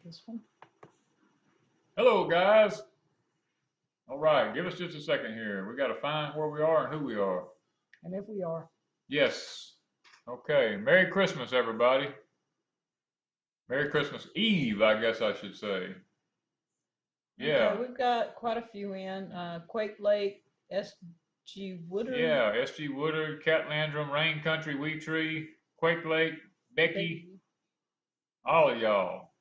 this one. Hello, guys. All right, give us just a second here. We got to find where we are and who we are. And if we are. Yes. Okay. Merry Christmas, everybody. Merry Christmas Eve, I guess I should say. Yeah. Okay, we've got quite a few in. Quake Lake, S.G. Woodard. Yeah. S.G. Woodard, Cat Landrum, Rain Country, Wheat Tree, Quake Lake, Becky, all of y'all.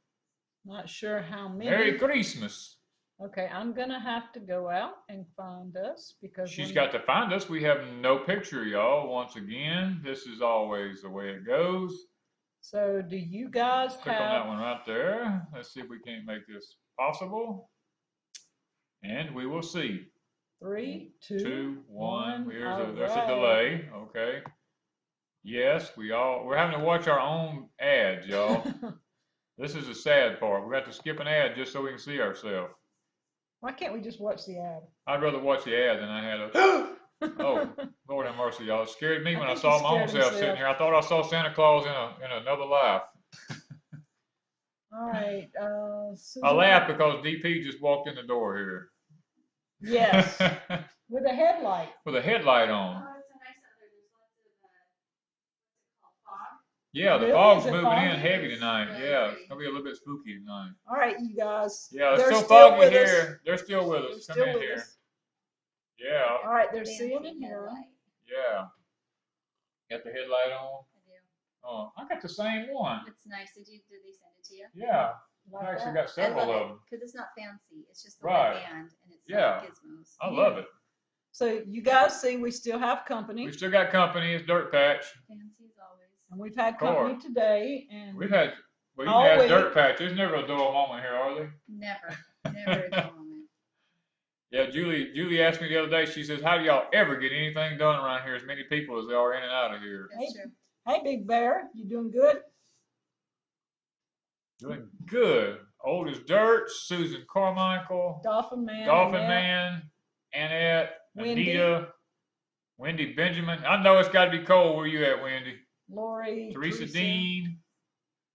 Not sure how many. Merry Christmas. Okay, I'm gonna have to go out and find us because She's got to find us. We have no picture, y'all. Once again, this is always the way it goes. So, do you guys Click on that one right there. Let's see if we can't make this possible. And we will see. 3, 2, 2, 1. There's a right. delay. Okay. Yes, we're having to watch our own ads, y'all. This is the sad part. We got to skip an ad just so we can see ourselves. Why can't we just watch the ad? I'd rather watch the ad than I had a. Oh, Lord have mercy, y'all. It scared me when I saw my own self sitting here. I thought I saw Santa Claus in another life. All right. I laughed because DP just walked in the door here. Yes. With a headlight. With a headlight on. Oh, it's a nice other. There's lots of, what's it called, fog? Yeah, the Really? fog's Is it moving foggy? in heavy tonight. Really Yeah, pretty. it's going to be a little bit spooky tonight. All right, you guys. Yeah, it's They're still still foggy with here. us. They're still with They're us. still Come in with here. us. Yeah, All right, they're Fancy seeing in here. headlight. yeah. Got the headlight on? I do. Oh, I got the same one. It's nice. Did they send it to you? Yeah, Like I actually that. got several I love of them. Because it's not fancy. It's just the Right. white band and it's Yeah. like gizmos. I love it. So you guys see we still have company. We've still got company. It's Dirt Patch. Fancy as always. And we've had Core. company today. And We've had, well, you All can ask week. Dirt Patch. There's never a dull moment here, are there? Never. Never a dull moment. Yeah, Julie asked me the other day, she says, how do y'all ever get anything done around here? As many people as there are in and out of here. That's Hey. true. hey, Big Bear, you doing good? Doing good. Old as Dirt, Susan Carmichael, Dolphin Man. Dolphin Annette, Man, Annette, Wendy. Anita, Wendy Benjamin. I know it's got to be cold. Where you at, Wendy? Lori. Teresa Dean.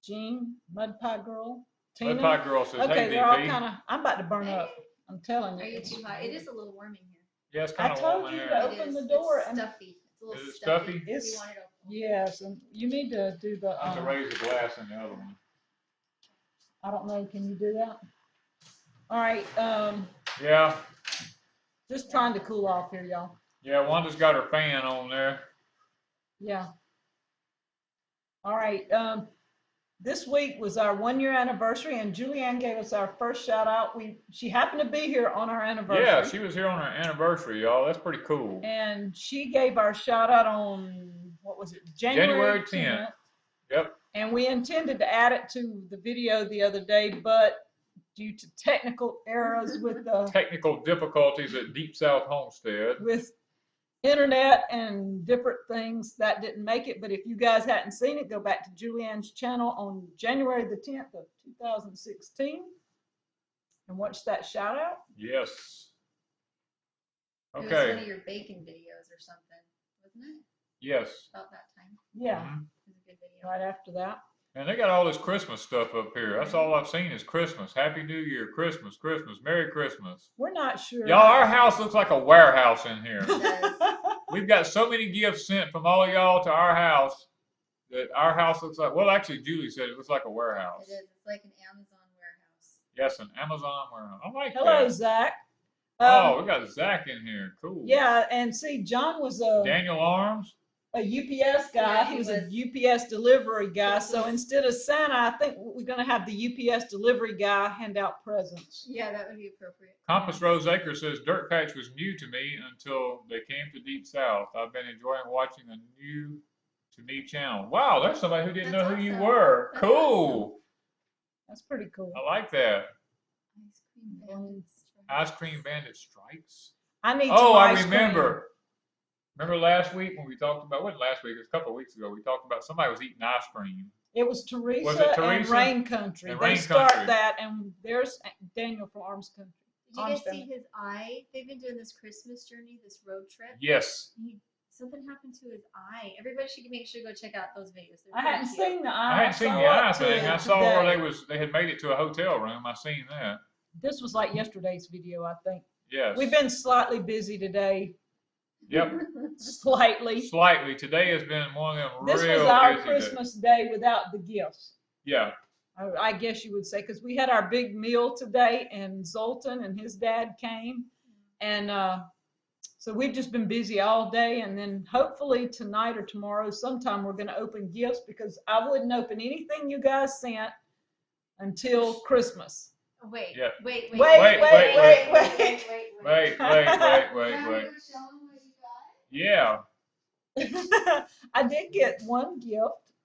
Jean. Mud Pie Girl. Tina. Mud Pie Girl says, Okay, hey, they're all DP. kind of, I'm about to burn up. I'm telling you. Are you It's- too hot? It is a little warm in here. Yeah, it's I kind of told warm in you here. to It open is. the door It's and- stuffy. It's a little Is it stuffy. stuffy? Do you It's- want it open? Yes, and you need to do the, I have to raise the glass in the other one. I don't know, can you do that? All right, Yeah, just trying to cool off here, y'all. yeah, Wanda's got her fan on there. Yeah. All right, this week was our 1-year anniversary, and Julianne gave us our first shout out. She happened to be here on our anniversary. Yeah, she was here on her anniversary, y'all. That's pretty cool. And she gave our shout out on, what was it? January 10th. Yep. And we intended to add it to the video the other day, but due to technical errors with Technical difficulties at Deep South Homestead. with internet and different things, that didn't make it. But if you guys hadn't seen it, go back to Julianne's channel on January the 10th of 2016 and watch that shout out. Yes. It was Okay. one of your bacon videos or something, wasn't it? Yes. About that time. Yeah, Mhm. It was a good video. right after that. And they got all this Christmas stuff up here. That's all I've seen is Christmas. Happy New Year, Christmas, Christmas, Merry Christmas. We're not sure. Y'all, our house looks like a warehouse in here. It We've got so many gifts sent from all of y'all to our house that our house looks like, well, actually, Julie said it looks like a warehouse. is. It's like an Amazon warehouse. Yes, an Amazon warehouse. I like Hello, that. Zach. Oh, we got Zach in here. Cool. Yeah, and see, John was a Daniel Arms. UPS guy. Yeah, He he was a was. UPS delivery guy. So So instead of Santa, I think we're going to have the UPS delivery guy hand out presents. Yeah, that would be appropriate. Compass Rose Acre says Dirt Patch was new to me until they came to Deep South. I've been enjoying watching the new to me channel. Wow, there's somebody who didn't That's know who you awesome. were. That's Cool. That's pretty cool. I like that. Ice cream bandits. Ice Cream Bandit Strikes. I need Oh, some I ice cream. remember. Remember last week when we talked about, what last week? It was a couple of weeks ago. We talked about somebody was eating ice cream. It was Teresa, Was it and Teresa? Rain Country. And They Rain start Country. that, and there's Daniel from Arms Country. Did you guys Arms see Family. his eye? They've been doing this Christmas journey, this road trip. Yes. something happened to his eye. Everybody should make sure to go check out those videos. They're I pretty hadn't cute. seen the I eye. hadn't seen the saw eye it to thing. I it saw where today. they had made it to a hotel room. I seen that. This was like yesterday's video, I think. Yes. We've been slightly busy today. Yep. Slightly. Slightly. Today has been one of them This real was our busy Christmas day without the gifts. Yeah. I guess you would say, because we had our big meal today, and Zoltan and his dad came, and so we've just been busy all day. And then hopefully tonight or tomorrow sometime we're going to open gifts, because I wouldn't open anything you guys sent until Christmas. Wait, Yeah. wait. Wait, wait. Wait. Wait. Yeah. I did get one gift.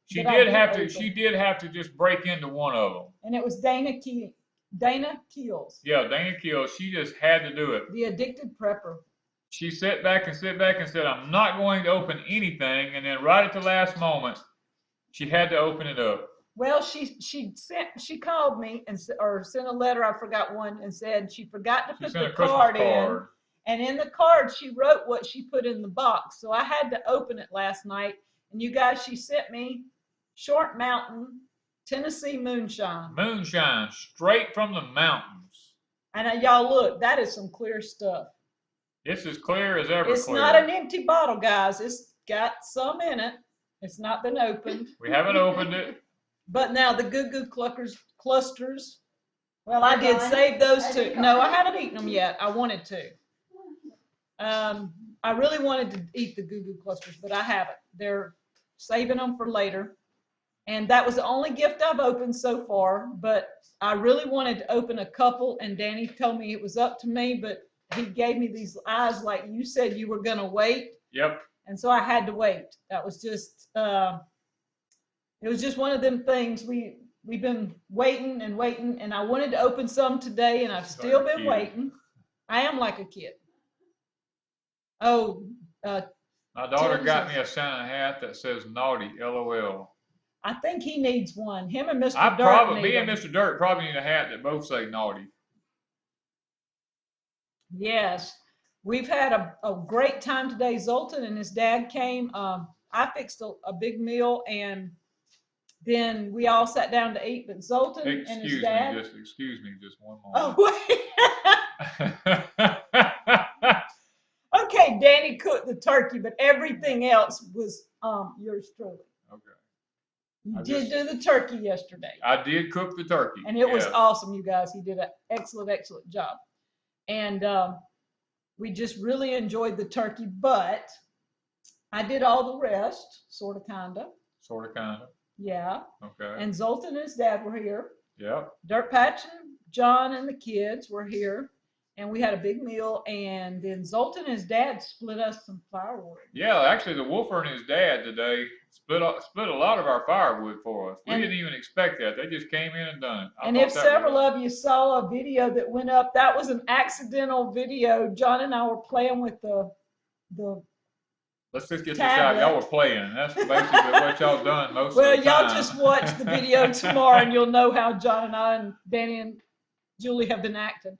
She that I did did have to. open. She did have to just break into one of them. And it was Dana Keels, Yeah, Dana Keel. She just had to do it. the addicted prepper. She sat back and said, "I'm not going to open anything." And then right at the last moment, she had to open it up. Well, she called me and or sent a letter. I forgot one, and said she forgot to She put sent the a Christmas card in. card. And in the card, she wrote what she put in the box. So I had to open it last night. And you guys, she sent me Short Mountain Tennessee Moonshine. Moonshine, straight from the mountains. And y'all look, that is some clear stuff. It's as clear as ever It's clear. not an empty bottle, guys. It's got some in it. It's not been opened. We haven't opened it. But now the Goo Goo Clusters, well, I did save those two. No, I haven't eaten them yet. I wanted to. I really wanted to eat the Goo Goo Clusters, but I haven't. They're saving them for later. And that was the only gift I've opened so far, but I really wanted to open a couple, and Danny told me it was up to me, but he gave me these eyes like you said you were going to wait. Yep. And so I had to wait. That was just, it was just one of them things. We've been waiting, and I wanted to open some today, and I've She's still like a been kid. waiting. I am like a kid. Oh, My daughter Tim's got is- me a Santa hat that says naughty, LOL. I think he needs one. Him and Mr. I Dirt probably, need me and them. Mr. Dirt probably need a hat that both say naughty. Yes, we've had a great time today. Zoltan and his dad came. I fixed a big meal, and then we all sat down to eat. But Zoltan and his Excuse dad. me just one Oh, moment. wait. Okay, Danny cooked the turkey, but everything else was yours truly. Okay. You I did just- do the turkey yesterday, I did cook the turkey. and it was yes. awesome, you guys. He did an excellent job, and we just really enjoyed the turkey. But I did all the rest, sort of, kinda, Sort of, kind of. yeah. Okay. And Zoltan and his dad were here. Yep. Dirt Patch and John and the kids were here, and we had a big meal. And then Zoltan and his dad split us some firewood. Yeah, actually, the Wolfer and his dad today split a lot of our firewood for us. We And- didn't even expect that. They just came in and done it. I And thought if that several was- of you saw a video that went up, that was an accidental video. John and I were playing with the Let's just get this out. Y'all were playing. That's basically what y'all done most well, of the time. y'all just watch the video tomorrow and you'll know how John and I and Danny and Julie have been acting.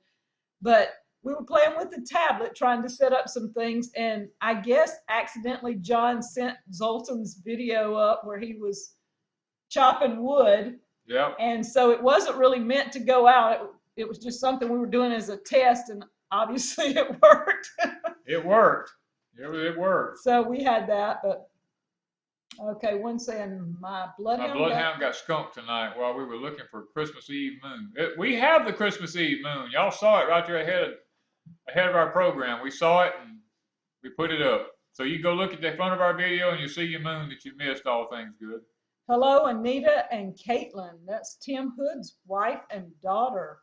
But we were playing with the tablet trying to set up some things, and I guess accidentally John sent Zoltan's video up where he was chopping wood, Yep. and so it wasn't really meant to go out. It was just something we were doing as a test, and obviously it worked. It worked. It worked. So we had that, but okay, one saying my My bloodhound. bloodhound got skunked tonight while we were looking for Christmas Eve moon. We have the Christmas Eve moon. Y'all saw it right there ahead of our program. We saw it and we put it up. So you go look at the front of our video and you see your moon that you missed. All things good. Hello, Anita and Caitlin. That's Tim Hood's wife and daughter.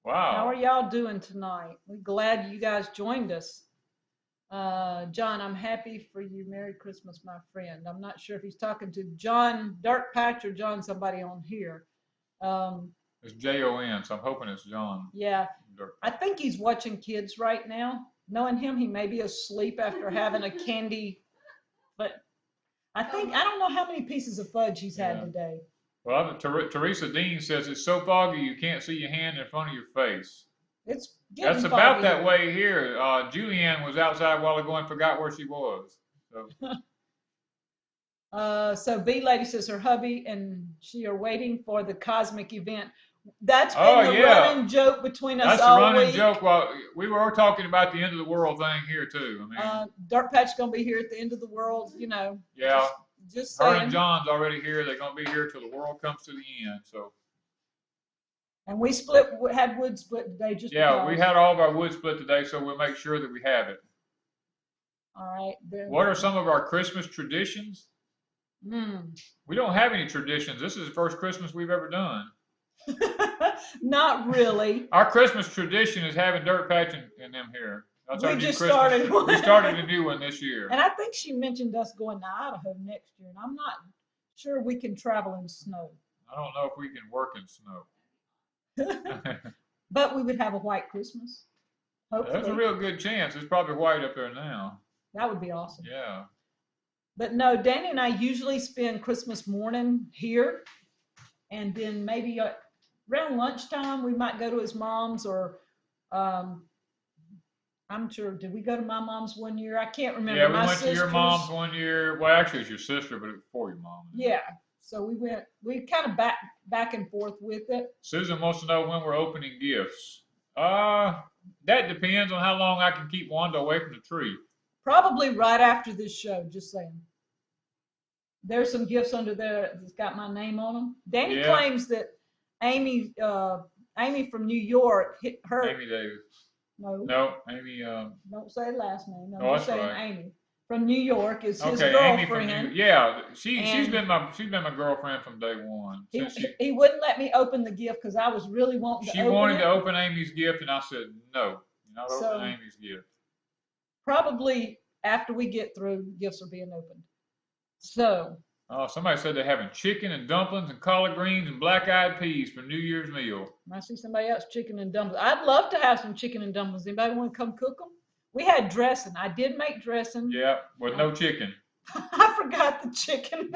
How are Wow. y'all doing tonight? We're glad you guys joined us. John, I'm happy for you. Merry Christmas, my friend. I'm not sure if he's talking to John Dirt Patch or John somebody on here. It's Jon, so I'm hoping it's John. Yeah, I think he's watching kids right now. Knowing him, he may be asleep after having a candy. But I don't know how many pieces of fudge he's had Yeah. today. Well, Teresa Dean says it's so foggy you can't see your hand in front of your face. It's getting That's about foggy that here. way here. Julianne was outside a while ago and forgot where she was. So So B Lady says her hubby and she are waiting for the cosmic event. That's been Oh, the yeah. running joke between us that's the all running week. joke. Well, we were talking about the end of the world thing here too. I mean, Dirt Patch gonna be here at the end of the world, yeah, Just her saying. and John's already here. They're gonna be here till the world comes to the end. So And we had wood split today just yeah, we because. had all of our wood split today, so we'll make sure that we have it. All right. Then. What are some of our Christmas traditions? Mm. We don't have any traditions. This is the first Christmas we've ever done. Not really. Our Christmas tradition is having Dirt Patch and them here. That's We our new just Christmas. started one. We started a new one this year. And I think she mentioned us going to Idaho next year, and I'm not sure we can travel in snow. I don't know if we can work in snow. But we would have a white Christmas. Hopefully. There's a real good chance. It's probably white up there now. That would be awesome. Yeah. But no, Danny and I usually spend Christmas morning here, and then maybe around lunchtime we might go to his mom's, or I'm sure, did we go to my mom's one year? I can't remember. Yeah, we My went to your sisters- mom's one year. Well, actually, it's your sister, but it was before your mom. Yeah, so we kind of back and forth with it. Susan wants to know when we're opening gifts. That depends on how long I can keep Wanda away from the tree. Probably right after this show, just saying. There's some gifts under there that's got my name on them. Danny Yeah. claims that Amy from New York hit her. Amy Davis. No, Amy. don't say last name. Oh, I'm that's saying right. Amy from New York is his Okay, Amy from girlfriend. yeah, she's And- been my girlfriend from day one. Since He wouldn't let me open the gift because I was really wanting to she open wanted it. to open Amy's gift, and I said no, you're not So- opening Amy's gift. Probably after we get through, gifts are being opened. So Oh, somebody said they're having chicken and dumplings and collard greens and black-eyed peas for New Year's meal. I see somebody else chicken and dumplings. I'd love to have some chicken and dumplings. Anybody want to come cook them? We had dressing. I did make dressing. Yeah, with no chicken. I forgot the chicken.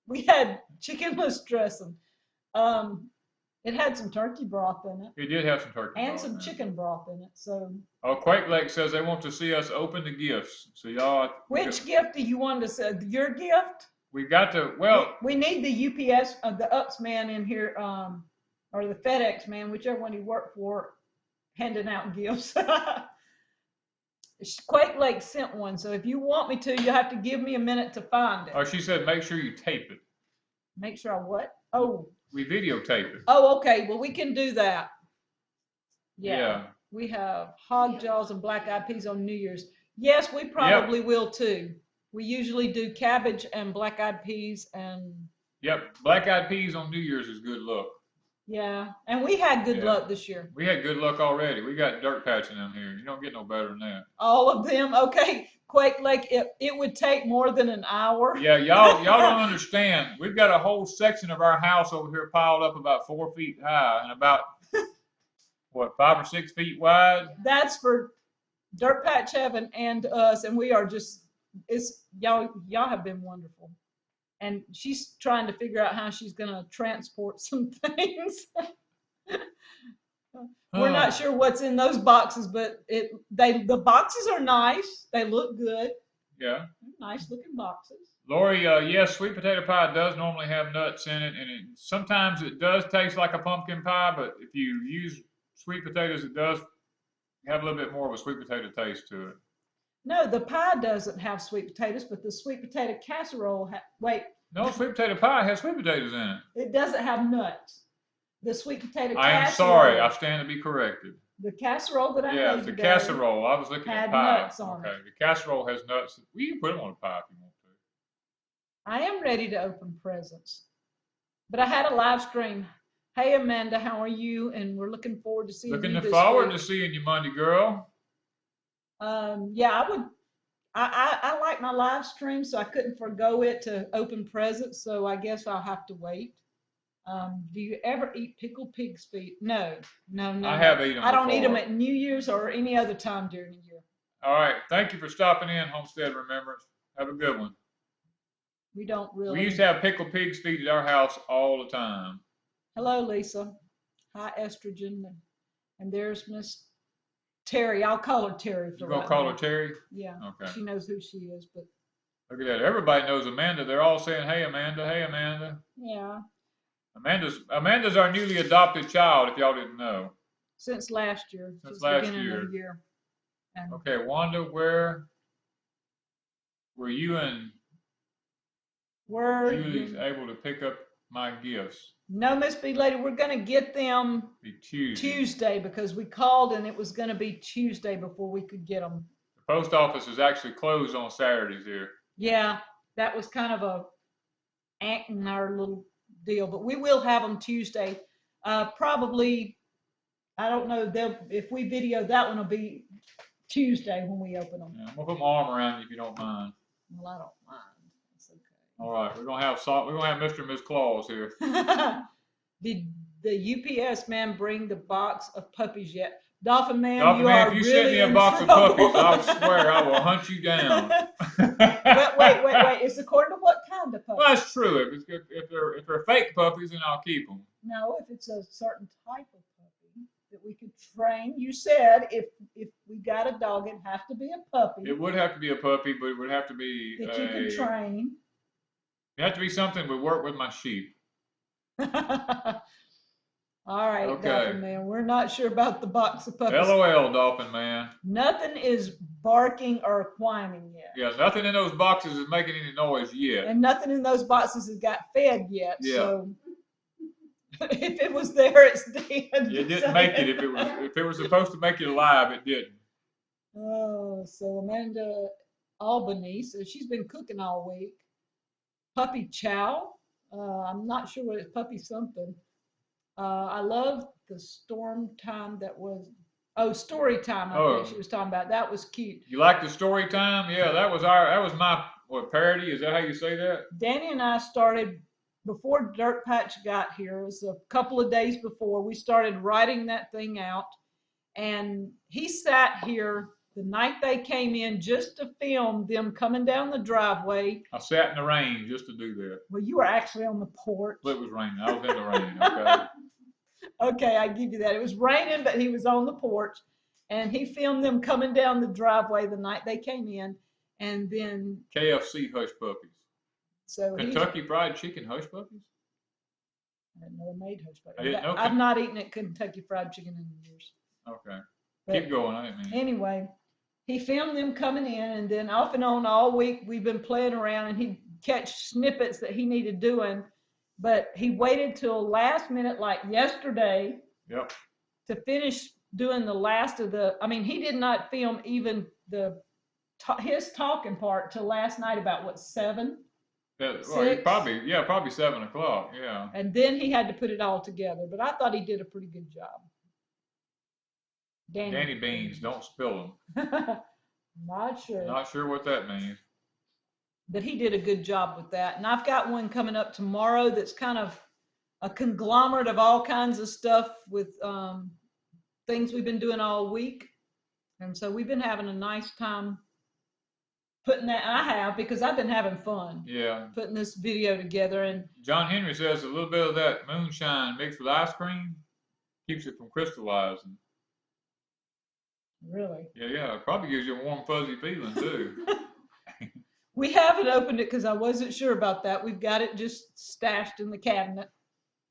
We had chickenless dressing. It had some turkey broth in it It did have some turkey. and broth some in it. chicken broth in it. So, Oh, Quake Lake says they want to see us open the gifts. So y'all, which gift do you want to say? Your gift? we got to. Well, We need the UPS, the UPS man in here, or the FedEx man, whichever one he worked for, handing out gifts. Quake Lake sent one, so if you want me to, you'll have to give me a minute to find it. oh, she said make sure you tape it. Make sure I what? Oh, We videotape it. okay. Well, we can do that. Yeah. We have hog jaws and black eyed peas on New Year's. Yes, we probably will too. We usually do cabbage and black eyed peas and Yep. Black-eyed peas on New Year's is good luck. yeah. And we had good Yeah. luck this year. We had good luck already. We got dirt patching in here. You don't get no better than that. All of them. Okay. Quake Lake, it would take more than an hour. Yeah, y'all don't understand. We've got a whole section of our house over here piled up about 4 feet high and about what 5 or 6 feet wide. That's for Dirt Patch Heaven and us, and we are just y'all have been wonderful. And she's trying to figure out how she's gonna transport some things. We're not sure what's in those boxes, but the boxes are nice. They look good. Yeah. Nice looking boxes. Lori, yes, sweet potato pie does normally have nuts in it, and sometimes it does taste like a pumpkin pie, but if you use sweet potatoes, it does have a little bit more of a sweet potato taste to it. No, the pie doesn't have sweet potatoes, but the sweet potato casserole, No, sweet potato pie has sweet potatoes in it. it doesn't have nuts. The sweet potato I am casserole. sorry, I stand to be corrected. The casserole that I Yeah, made the today casserole. I was looking had at pie. nuts on Okay, it. the casserole has nuts. We can put them on a pie if you want to. I am ready to open presents, but I had a live stream. Hey Amanda, how are you? And we're looking forward to seeing Looking you this forward week. to seeing you Monday, girl. Yeah, I would. I like my live stream, so I couldn't forgo it to open presents. So I guess I'll have to wait. Do you ever eat pickled pig's feet? No. I have eaten them I don't eat them before. at New Year's or any other time during the year. All right, thank you for stopping in, Homestead Remembrance. Have a good one. We don't really. We used to have pickled pig's feet at our house all the time. Hello, Lisa. Hi, Estrogen. And there's Miss Terry. I'll call her Terry. You For gonna right call now. her Terry? Yeah. Okay. She knows who she is, but Look at that. Everybody knows Amanda. They're all saying, "Hey, Amanda. Hey, Amanda." yeah. Amanda's our newly adopted child. If y'all didn't know. Since last year. Since the last beginning of year. the year. And Okay, Wanda, where were you and we're Julie's able to pick up my gifts? no, Miss B Lady, we're gonna get them Be Tuesday. Tuesday because we called and it was gonna be Tuesday before we could get them. The post office is actually closed on Saturdays here. Yeah, that was kind of a ant in our little deal, but we will have them Tuesday. Probably, I don't know. If we video that one, will be Tuesday when we open them. Yeah, I'm gonna put my arm around you if you don't mind. Well, I don't mind. It's All right, we're gonna have Mr. and Miss Claus here. okay. Did the UPS man bring the box of puppies yet? Dolphin Man, Dolphin you Man, are if you really send me a in box of trouble. puppies, I swear I will hunt you down. But wait. It's according to what kind of puppy? Well, that's true. If they're fake puppies, then I'll keep them. No, if it's a certain type of puppy that we could train. You said if we got a dog, it'd have to be a puppy It would have to be a puppy, but it would have to be that you could train. It have to be something that would work with my sheep. All right, Okay. Dolphin Man. We're not sure about the box of puppies. LOL, Dolphin Man. Nothing is barking or whining yet. Yeah, nothing in those boxes is making any noise yet. And nothing in those boxes has got fed yet. Yeah. So if it was there, it's dead. It didn't make it. If it was supposed to make it alive, it didn't. Oh, so Amanda Albany, so she's been cooking all week. Puppy chow. I'm not sure what it's, puppy something. I love the storm time that was, story time, I think she was talking about. That was cute. You like the story time? Yeah, that was my parody. Is that how you say that? Danny and I started before Dirt Patch got here. It was a couple of days before we started writing that thing out, and he sat here the night they came in just to film them coming down the driveway. I sat in the rain just to do that. Well, you were actually on the porch. Well, it was raining. I was in the rain. Okay. Okay, I give you that. It was raining, but he was on the porch, and he filmed them coming down the driveway the night they came in, and then KFC hush puppies. so Kentucky Fried Chicken hush puppies? I didn't know they made hush puppies. I didn't know I've not eaten at Kentucky Fried Chicken in years. Okay. But Keep going. I didn't mean. anyway, he filmed them coming in, and then off and on all week we've been playing around, and he'd catch snippets that he needed doing, but he waited till last minute, like yesterday, Yep. to finish doing the last of the. I mean, he did not film even his talking part till last night about what 7, Well, 6? probably 7:00. Yeah. And then he had to put it all together. But I thought he did a pretty good job. Danny beans, don't spill them. Not sure. Not sure what that means. But he did a good job with that. And I've got one coming up tomorrow that's kind of a conglomerate of all kinds of stuff with things we've been doing all week. And so we've been having a nice time putting that. I have, because I've been having fun Yeah. putting this video together. And John Henry says a little bit of that moonshine mixed with ice cream keeps it from crystallizing. really, Yeah. It probably gives you a warm, fuzzy feeling too. we haven't opened it because I wasn't sure about that. We've got it just stashed in the cabinet.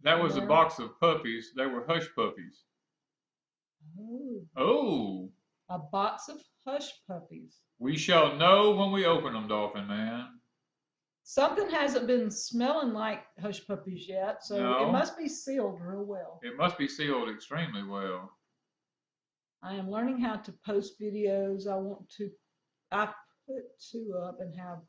That was a Yeah. box of puppies. They were hush puppies. Oh, Oh, a box of hush puppies. we shall know when we open them, Dolphin Man. Something hasn't been smelling like hush puppies yet, so No. it must be sealed real well. It must be sealed extremely well. I am learning how to post videos. I put 2 up and have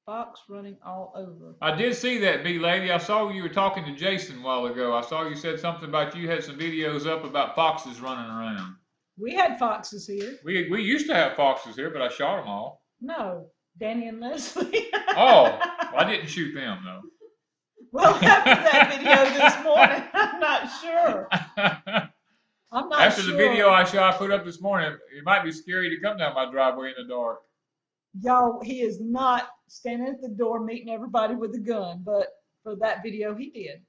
Fox running all over. I did see that, B Lady. I saw you were talking to Jason a while ago. I saw you said something about you had some videos up about foxes running around. We had foxes here. We used to have foxes here, but I shot them all. No, Danny and Leslie. Oh, well, I didn't shoot them though. Well, after that video this morning, I'm not sure. I'm not After sure. the video I put up this morning, it might be scary to come down my driveway in the dark. Y'all, he is not standing at the door meeting everybody with a gun, but for that video he did.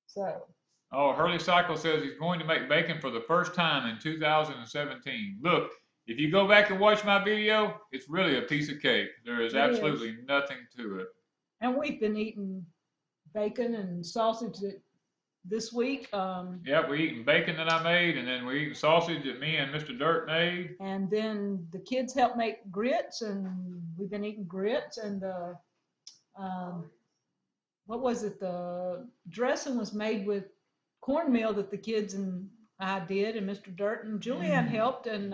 So Oh, Hurley Cycle says he's going to make bacon for the first time in 2017. Look, if you go back and watch my video, it's really a piece of cake. There is It absolutely is. nothing to it. And we've been eating bacon and sausage this week. Yep, we eating bacon that I made, and then we eating sausage that me and Mr. Dirt made. And then the kids helped make grits, and we've been eating grits. And um, what was it? The dressing was made with cornmeal that the kids and I did, and Mr. Dirt and Julianne helped. And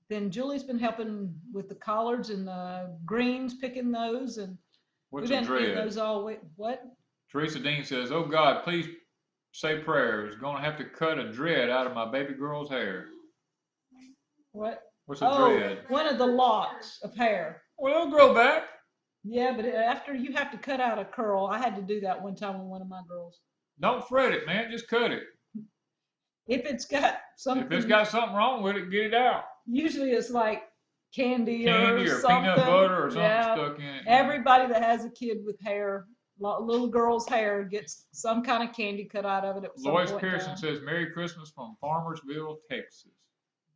then Julie's been helping with the collards and the greens, picking those. And What's we've a been eating dread? those all week. What? Teresa Dean says, "Oh God, please say prayers. Gonna have to cut a dread out of my baby girl's hair." What? What's a Oh, dread? one of the locks of hair. Well, it'll grow back. Yeah, but after you have to cut out a curl, I had to do that one time with one of my girls. Don't fret it, man. Just cut it. If it's got something, If it's got something wrong with it, get it out. usually it's like candy Candy or something. peanut butter or something Yeah, stuck in it. everybody that has a kid with hair, little girl's hair, gets some kind of candy cut out of it at some Lois point in Pearson time. says, "Merry Christmas from Farmersville, Texas."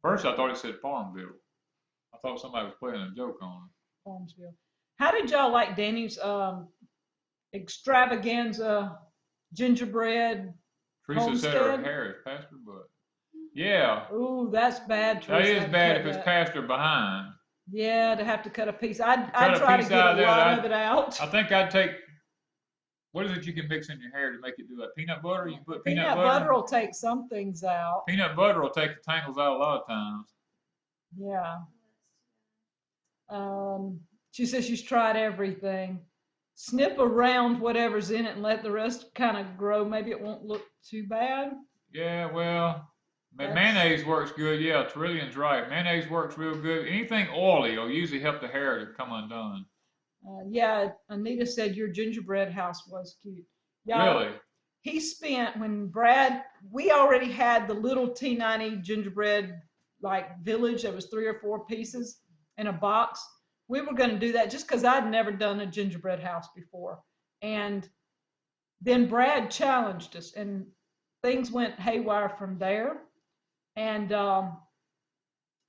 First, I thought it said Farmville. I thought somebody was playing a joke on it. Farmsville. How did y'all like Danny's extravaganza gingerbread? Teresa said her Homestead? hair is past her butt. Yeah, Ooh, that's bad, that Teresa. is I'd bad cut if it's that. past her behind. Yeah, to have to cut a piece. I'd Cut a try to piece get out a of that, lot of it out. I think I'd take, what is it you can mix in your hair to make it do that? Peanut butter? You can put peanut butter? Butter will take some things out. Peanut butter will take the tangles out a lot of times. Yeah. She says she's tried everything. Snip around whatever's in it and let the rest kind of grow. Maybe it won't look too bad. Yeah, well, That's- mayonnaise works good. Yeah, Trillian's right. Mayonnaise works real good. Anything oily will usually help the hair to come undone. Yeah, Anita said your gingerbread house was cute. Y'all, Really? he spent, when Brad, we already had the little T90 gingerbread like village that was 3 or 4 pieces in a box. We were going to do that just because I'd never done a gingerbread house before. And then Brad challenged us, and things went haywire from there. And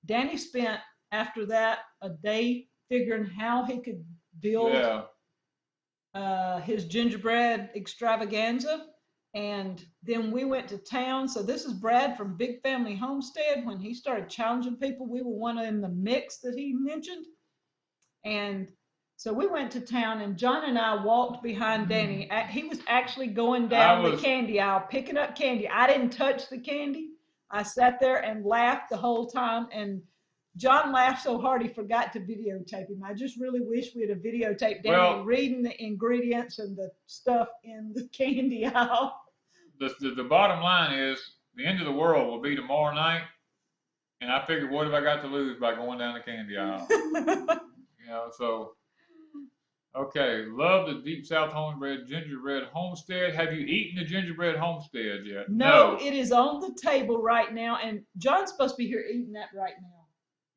Danny spent, after that, a day figuring how he could build his gingerbread extravaganza. And then we went to town. So this is Brad from Big Family Homestead. When he started challenging people, we were one in the mix that he mentioned. And so we went to town, and John and I walked behind Danny. He was actually going down the candy aisle, picking up candy. I didn't touch the candy. I sat there and laughed the whole time. And John laughed so hard he forgot to videotape him. I just really wish we'd have videotaped Danny reading the ingredients and the stuff in the candy aisle. The bottom line is, the end of the world will be tomorrow night, and I figured, what have I got to lose by going down the candy aisle? You know, so, okay, love the Deep South Homestead gingerbread homestead. Have you eaten the gingerbread homestead yet? No, it is on the table right now, and John's supposed to be here eating that right now.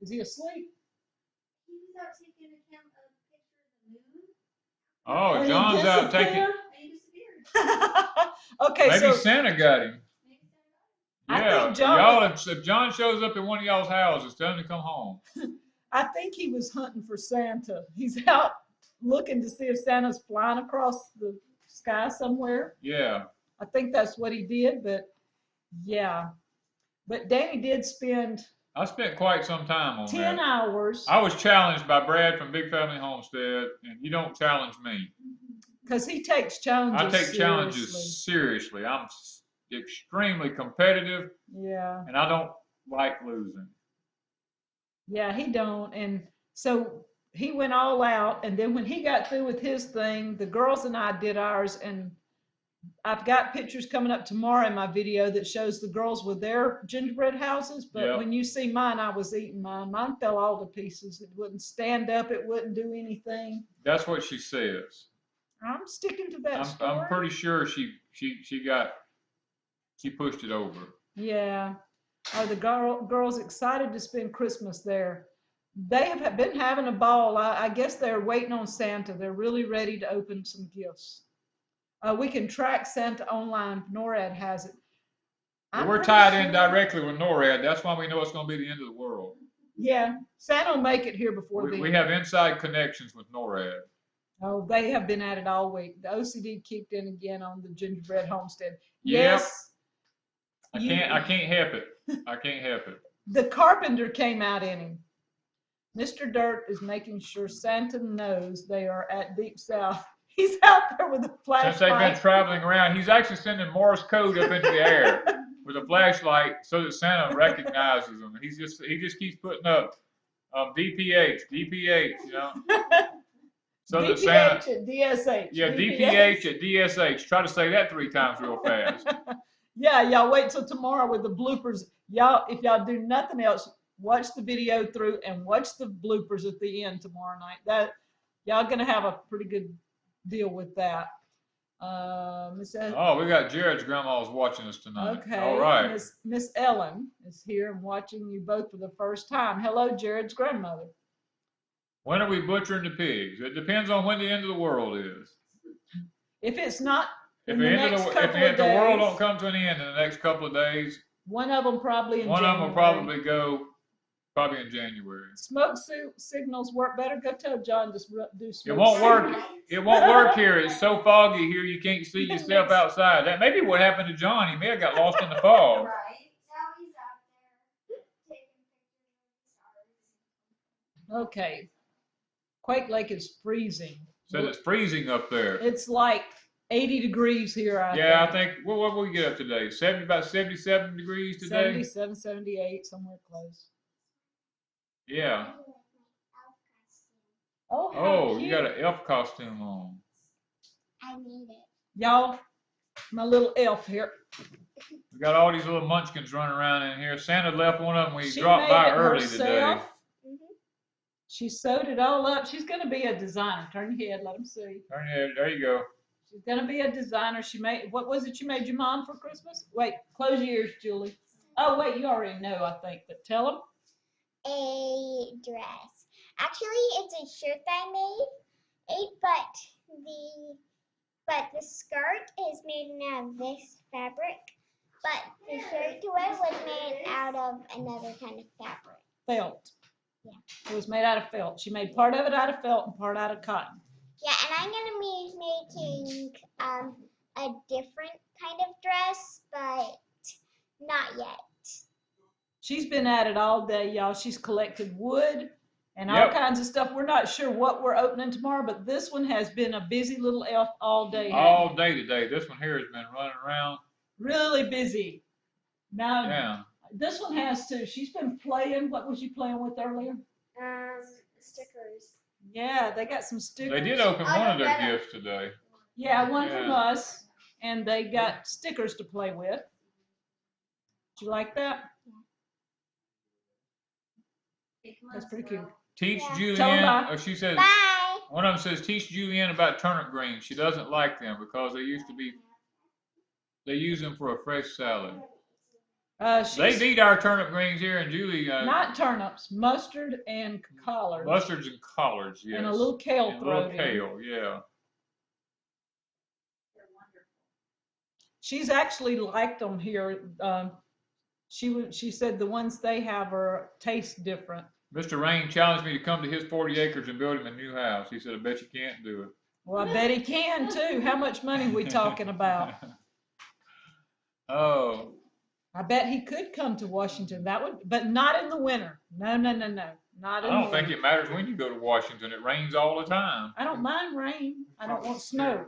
Is he asleep? He was out taking a picture of the moon. Oh, And he John's out taking. disappeared? And he disappeared. Okay, Maybe so Santa got him. Maybe Santa got Yeah, I think John- y'all, if John shows up in one of y'all's houses, tell him to come home. I think he was hunting for Santa. He's out looking to see if Santa's flying across the sky somewhere. Yeah. I think that's what he did, but yeah. But Danny did spend I spent quite some time on 10 that. hours I was challenged by Brad from Big Family Homestead, and you don't challenge me. because he takes challenges I take seriously. challenges seriously. I'm extremely competitive, Yeah. and I don't like losing. Yeah, he don't. And so he went all out. And then when he got through with his thing, the girls and I did ours. And I've got pictures coming up tomorrow in my video that shows the girls with their gingerbread houses. But Yep. when you see mine, I was eating mine. Mine fell all to pieces. It wouldn't stand up. It wouldn't do anything. That's what she says. I'm sticking to that I'm story. pretty sure she pushed it over. Yeah. Are the girls excited to spend Christmas there? They have been having a ball. I guess they're waiting on Santa. They're really ready to open some gifts. We can track Santa online. NORAD has it. I'm We're pretty tied in sure- directly with NORAD. That's why we know it's going to be the end of the world. Yeah, Santa will make it here before We then. have inside connections with NORAD. Oh, they have been at it all week. The OCD kicked in again on the gingerbread homestead. Yep. Yes. I you- can't help it. I can't help it. The carpenter came out in him. Mr. Dirt is making sure Santa knows they are at Deep South. He's out there with a Since they've been flashlight. traveling around, he's actually sending Morse code up into the air with a flashlight so that Santa recognizes them. He just keeps putting up DPH, you know, so that Santa. DPH at DSH. Yeah, DPH at DSH. Try to say that 3 times real fast. Yeah, y'all wait till tomorrow with the bloopers. Y'all, if y'all do nothing else, watch the video through and watch the bloopers at the end tomorrow night. That y'all gonna have a pretty good deal with that. Miss Oh, we got Jared's grandma's watching us tonight. Okay. All right. Miss Ellen is here and watching you both for the first time. Hello, Jared's grandmother. When are we butchering the pigs? It depends on when the end of the world is. If it's not If in the the end of next the couple if of the world days, don't come to an end in the next couple of days, one of them probably in one of them will January. probably go in January. Smoke signals work better. Go tell John to do It smoke won't work. signals. It won't work here. It's so foggy here you can't see yourself outside. That may be what happened to John. He may have got lost in the fog. Right. Now he's out there taking pictures of the stars. Okay. Quake Lake is freezing. Says it's freezing up there. It's like 80 degrees here. Yeah, I think what we get up today? About 77 degrees today. 77, 78, somewhere close. Yeah. Oh, how Oh, you cute. got an elf costume on. I made it. Y'all, my little elf here. We got all these little munchkins running around in here. Santa left one of them. We She dropped made by it early today. herself. Mhm. She sewed it all up. She's going to be a designer. Turn your head, let them see. Turn your head. There you go. She's going to be a designer. She made, what was it you made your mom for Christmas? Wait, close your ears, Julie. Oh, wait, you already know, I think, but tell them. A dress. Actually, it's a shirt I made, but the skirt is made out of this fabric, but the shirt to it was made out of another kind of fabric. Felt. Yeah. It was made out of felt. She made part of it out of felt and part out of cotton. Yeah, and I'm gonna be making a different kind of dress, but not yet. She's been at it all day, y'all. She's collected wood and all Yep. kinds of stuff. We're not sure what we're opening tomorrow, but this one has been a busy little elf all day. hasn't All it? day today. This one here has been running around. Really busy. Now, Yeah. this one has too. She's been playing. What was you playing with earlier? Stickers. Yeah, they got some stickers. They did open I one of know their better. gifts today. Yeah, one from Yeah. us, and they got stickers to play with. Do you like that? That's pretty cute. Teach Yeah. Julianne. Tell 'em bye. Or she says Bye. one of them says teach Julianne about turnip greens. She doesn't like them because they used to be. They use them for a fresh salad. She's They eat our turnip greens here, and Julie not turnips, mustard and collards, mustards and collards. Yes. and a little kale And a little thrown in. kale. Yeah. They're wonderful. She's actually liked them here. She said the ones they have are taste different. Mr. Rain challenged me to come to his 40 acres and build him a new house. He said, I bet you can't do it. Well, I bet he can too. How much money we talking about? Oh, I bet he could come to Washington. That would, but not in the winter. No, not I in the don't think winter. it matters when you go to Washington. It rains all the time. I don't mind rain. I don't want snow.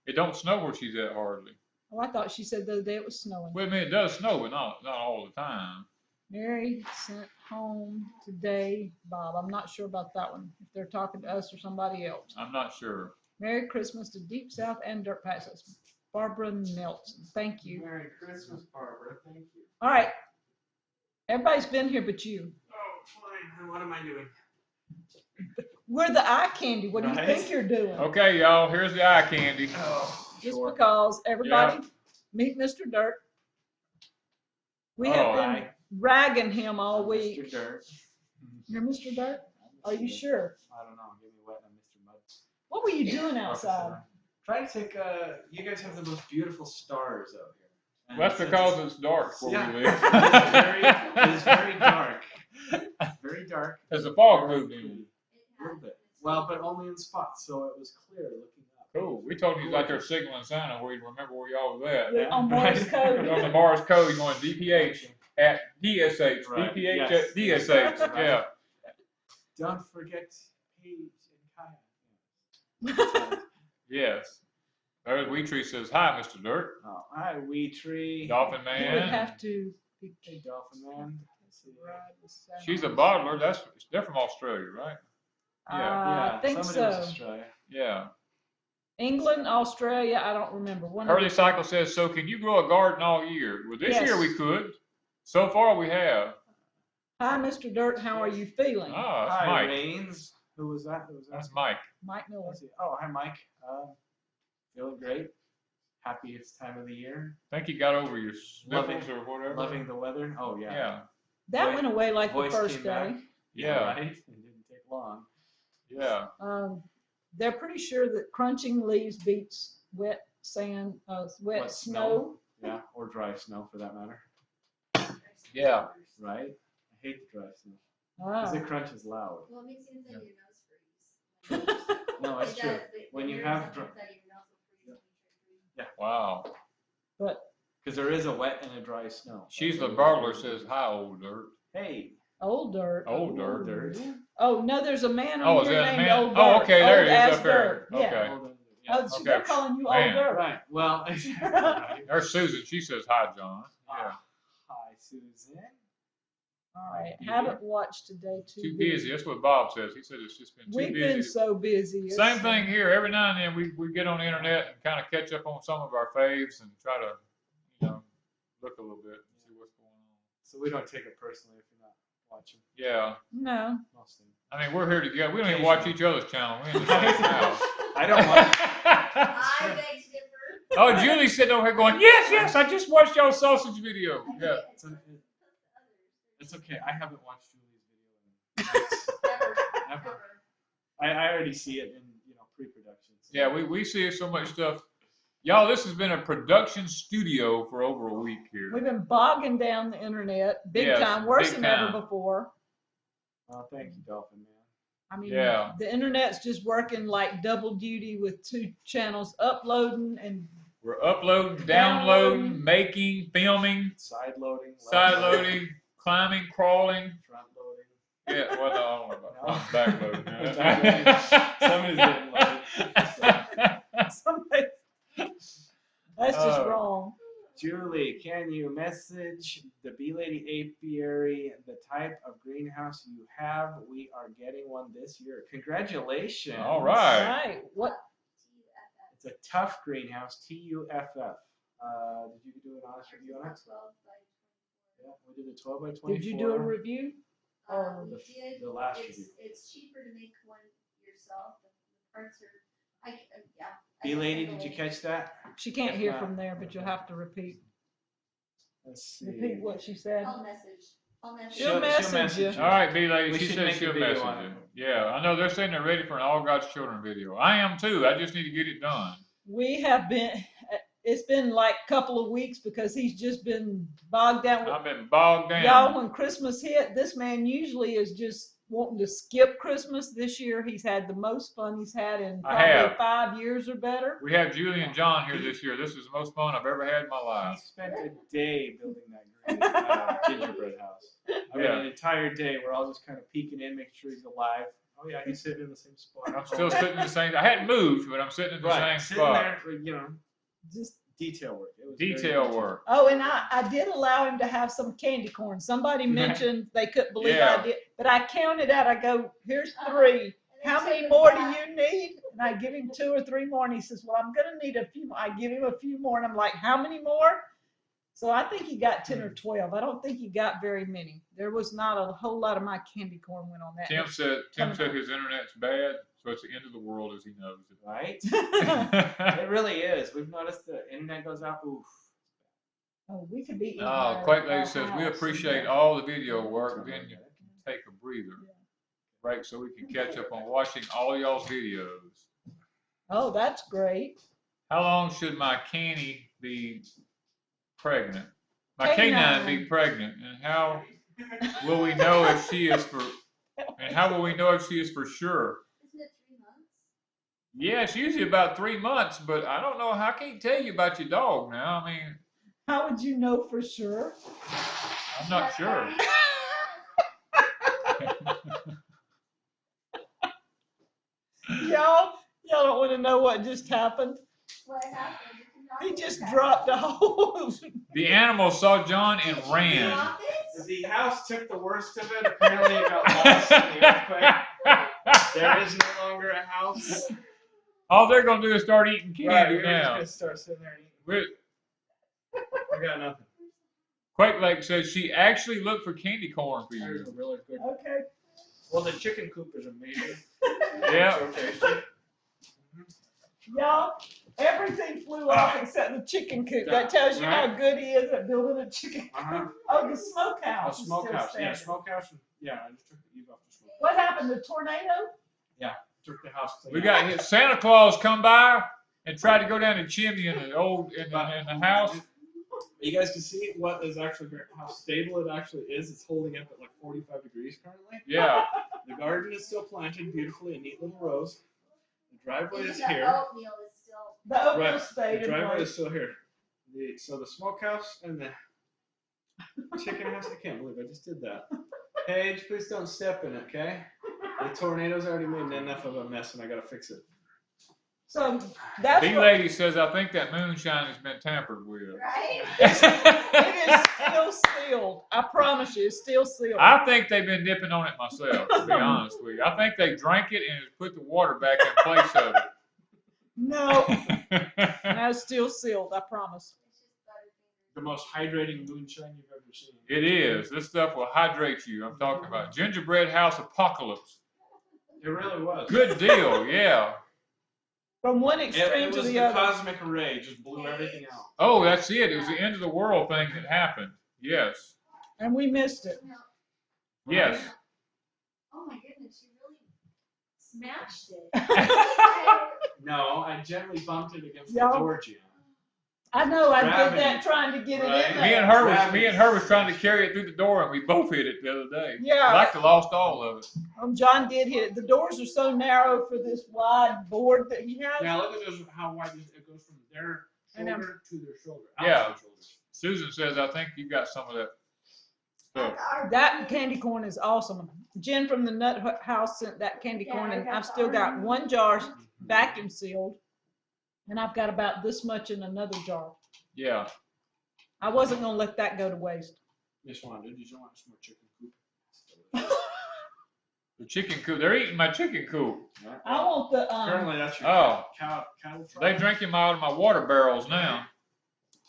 It don't snow where she's at hardly. Oh, I thought she said the other day it was snowing. Well, I mean, it does snow, but not all the time. Mary sent home today, Bob. I'm not sure about that one. If they're talking to us or somebody else. I'm not sure. Merry Christmas to Deep South and Dirt Patch. That's Barbara Nelson. Thank you. Merry Christmas, Barbara. Thank you. All right. Everybody's been here but you. Oh, fine. What am I doing? We're the eye candy. What do you Right. think you're doing? Okay, y'all, here's the eye candy. Oh, Just sure. because everybody meet Mr. Dirt. We have Oh, been Hi. ragging him all week. Mr. Dirt. You're Mr. Dirt? Are you sure? I don't know. Give me wet. I'm Mr. Mud. What were you doing outside? Try to take. You guys have the most beautiful stars out here. And That's since because it's dark where Yeah. we live. it is very dark. Very dark. As the fog Very moved in. pretty. A little bit. Well, but only in spots, so it was clear looking up. Cool. We told you out there signaling Santa where you remember where y'all was at. We're on Morse code. On the Morse code, you're going DPH at DSH. Right. DPH Yes. at DSH. Right. Yeah. Don't forget Paige and Kaya. Yes. There's Wee Tree says, hi, Mr. Dirt. Oh, hi, Wee Tree. Dolphin You would Man. have to pick Hey, Dolphin Man. Let's see. She's a bottler. They're from Australia, right? I think somebody was so. Australia. Yeah. England, Australia, I don't remember. One of Hurley the- Cycle says, so can you grow a garden all year? Well, this year we Yes. could. So far we have. Hi, Mr. Dirt, how are you feeling? Ah, that's Hi, Mike. Rains. Who was that? Who was that? That's Mike. Mike Miller. Let's see. Oh, hi, Mike. Feeling great. Happy it's time of the year. Think you got over your Loving- sniffles or whatever. Loving the weather. Oh, yeah. Yeah. That Voice- went away like the Voice first came day. back. Yeah. Right? It didn't take long. Yeah. They're pretty sure that crunching leaves beats wet sand, wet What, snow. Yeah, or dry snow for that matter. Yeah. Right? I hate the dry snow. Ah. Because it crunches loud. Well, it makes it inside your nose freeze. No, it's It true. does, but When you there have is something dr- inside your nose will freeze when you try to breathe. Wow. But Because there is a wet and a dry snow. She's the burglar says, hi, old dirt. Hey. old dirt. Old dirt. Dirt. Oh, no, there's a man Oh, on is here that a named man? Old Dirt. Oh, okay, there Old he is as up there. Dirt. Yeah. Okay. Hold on. Oh, Yeah. so Okay. they're calling you Man. Old Dirt. Right. Well, right. There's Susan. She says, hi, John. Yeah. Hi, Susan. All right. Haven't watched today. Too busy. That's what Bob says. He said it's just been too We've busy. been so busy. Same thing here. Every now and then we get on the internet and kind of catch up on some of our faves and try to, look a little bit and see what's going on. So we don't take it personally if you're not watching. Yeah. No. Most of them. I mean, we're here together. We don't even watch each other's channel. We're in the same house. I don't want. I beg to differ. Oh, Julie's sitting over here going, yes, I just watched y'all's sausage video. Yeah. It's okay. I haven't watched Julie's video. Never. I already see it in pre-production. So. Yeah, we see so much stuff. Y'all, this has been a production studio for over a week here. We've been bogging down the internet big Yes, time, worse big than time. ever before. Well, thank you, Dolphin Man. I mean, Yeah. the internet's just working like double duty with 2 channels, uploading and We're uploading, downloading, Downloading. making, filming, Side loading. left side loading, climbing, crawling. Front loading. Yeah, well, no, I don't know about back loading. Somebody's getting loaded. something. That's just Oh. wrong. Julie, can you message the Bee Lady Apiary the type of greenhouse you have? We are getting one this year. Congratulations. All right. Right. What? It's a tough greenhouse, TUFF. Did you do an honest review on it? 12 by Yeah, we did a 12 by 24. Did you do a review? 24. The- We did. the last review. It's cheaper to make one yourself. The parts are, yeah. Bee Lady, did you catch that? She can't If hear not- from there, but you'll have to repeat Let's see. repeat what she said. I'll message. I'll message. She'll message you. All right, B-Lady, We she should says make a she'll video message on you. it. Yeah, I know they're saying they're ready for an All God's Children video. I am too. I just need to get it done. We have been, it's been like a couple of weeks because he's just been bogged down with I've been bogged down. y'all. When Christmas hit, this man usually is just wanting to skip Christmas. This year, he's had the most fun he's had in I probably have. 5 years or better. We have Julie and John here this year. This is the most fun I've ever had in my I life. spent a day building that gingerbread house. I mean, Yeah. an entire day. We're all just kind of peeking in, making sure he's alive. Oh yeah, he's sitting in the same spot. I'm still sitting in the same. I hadn't moved, but I'm sitting in the right, same sitting spot. there, Just detail work. It was very Detail detailed. work. oh, and I did allow him to have some candy corn. Somebody Right. mentioned they couldn't believe Yeah. I did, but I counted out. I go, here's 3. How many more do you need? And I give him 2 or 3 more, and he says, well, I'm gonna need a few more. I give him a few more, and I'm like, how many more? So I think he got 10 or 12. I don't think he got very many. There was not a whole lot of my candy corn went on that. Tim said his internet's bad, so it's the end of the world as he knows it. Right? It really is. We've noticed the internet goes out. Oof. Oh, we could be eating Oh, our- Quake Lady our says, we house. appreciate all the video work, then you can take a breather. Yeah. Break so we can catch up on watching all y'all's videos. Oh, that's great. How long should my canny be pregnant? My canine be Canine. pregnant, and how will we know if she is for? And how will we know if she is for sure? Isn't it 3 months? Yeah, it's usually about 3 months, but I don't know. I can't tell you about your dog now. I mean, How would you know for sure? I'm not sure. Y'all don't want to know what just happened. What happened? Did you knock He it just back? dropped a whole. The animal saw John and Did you ran. knock it? The house took the worst of it. Apparently, it got lost in the earthquake. There is no longer a house. All they're gonna do is start eating candy Right, we're just now. gonna start sitting there and eating. We- I got nothing. Quake Lake says she actually looked for candy corn for There's you. a really good. Okay. Well, the chicken coop is amazing. Yeah. So tasty. Y'all, everything flew off except the chicken coop. That tells you how good he is at building a chicken. Oh, the A smokehouse. is still smokehouse. Yeah, standing. smokehouse. Yeah, I just took the eave off the smokehouse. What happened? The tornado? Took the house clean. We got hit. Santa Claus come by and tried to go down the chimney in the house. You guys can see what is actually how stable it actually is. It's holding up at like 45 degrees currently. Yeah. The garden is still planted beautifully in neat little rows. The driveway Even is the here. oatmeal is still. The oatmeal Right. stayed The in driveway place. is still here. So the smokehouse and the chicken house. I can't believe I just did that. Paige, please don't step in it, okay? The tornado's already made enough of a mess, and I gotta fix it. So that's B what, lady says I think that moonshine has been tampered with. Right? it is still sealed. I promise you, it's still sealed. I think they've been dipping on it myself, to be honest with you. I think they drank it and put the water back in place of No, it. no, it's still sealed. I promise. It's just butterfingers. The most hydrating moonshine you've ever seen. It is. This stuff will hydrate you. I'm talking about gingerbread house apocalypse. It really was. Good deal, yeah. From one It extreme to was the the other. cosmic ray, just blew everything out. Oh, that's it. It was the end of the world thing that happened. Yes. And we missed it. No. Yes. Oh my goodness, you really smashed it. No, I gently bumped it against Y'all- the door jam. I know, I did Gravity. that trying to get it Right. in there. Me and her was trying to carry it through the door, and we both hit it the other day. Yeah. I'd like to lost all of it. John did hit it. The doors are so narrow for this wide board that he has. Now look at this, how wide it goes from their And I'm- shoulder to their shoulder. Yeah. Outside shoulders. Susan says I think you got some of that stuff. That candy corn is awesome. Jen from the Nut House sent that candy Yeah, corn, I and got I've still got that. one jar vacuum sealed, and I've got about this much in another jar. Yeah. I wasn't gonna let that go to waste. Just wanted, you don't want some more chicken coop. The chicken coop. They're eating my chicken coop. I want the Currently, that's your Oh. cattle truck. They drink him out of my water barrels now.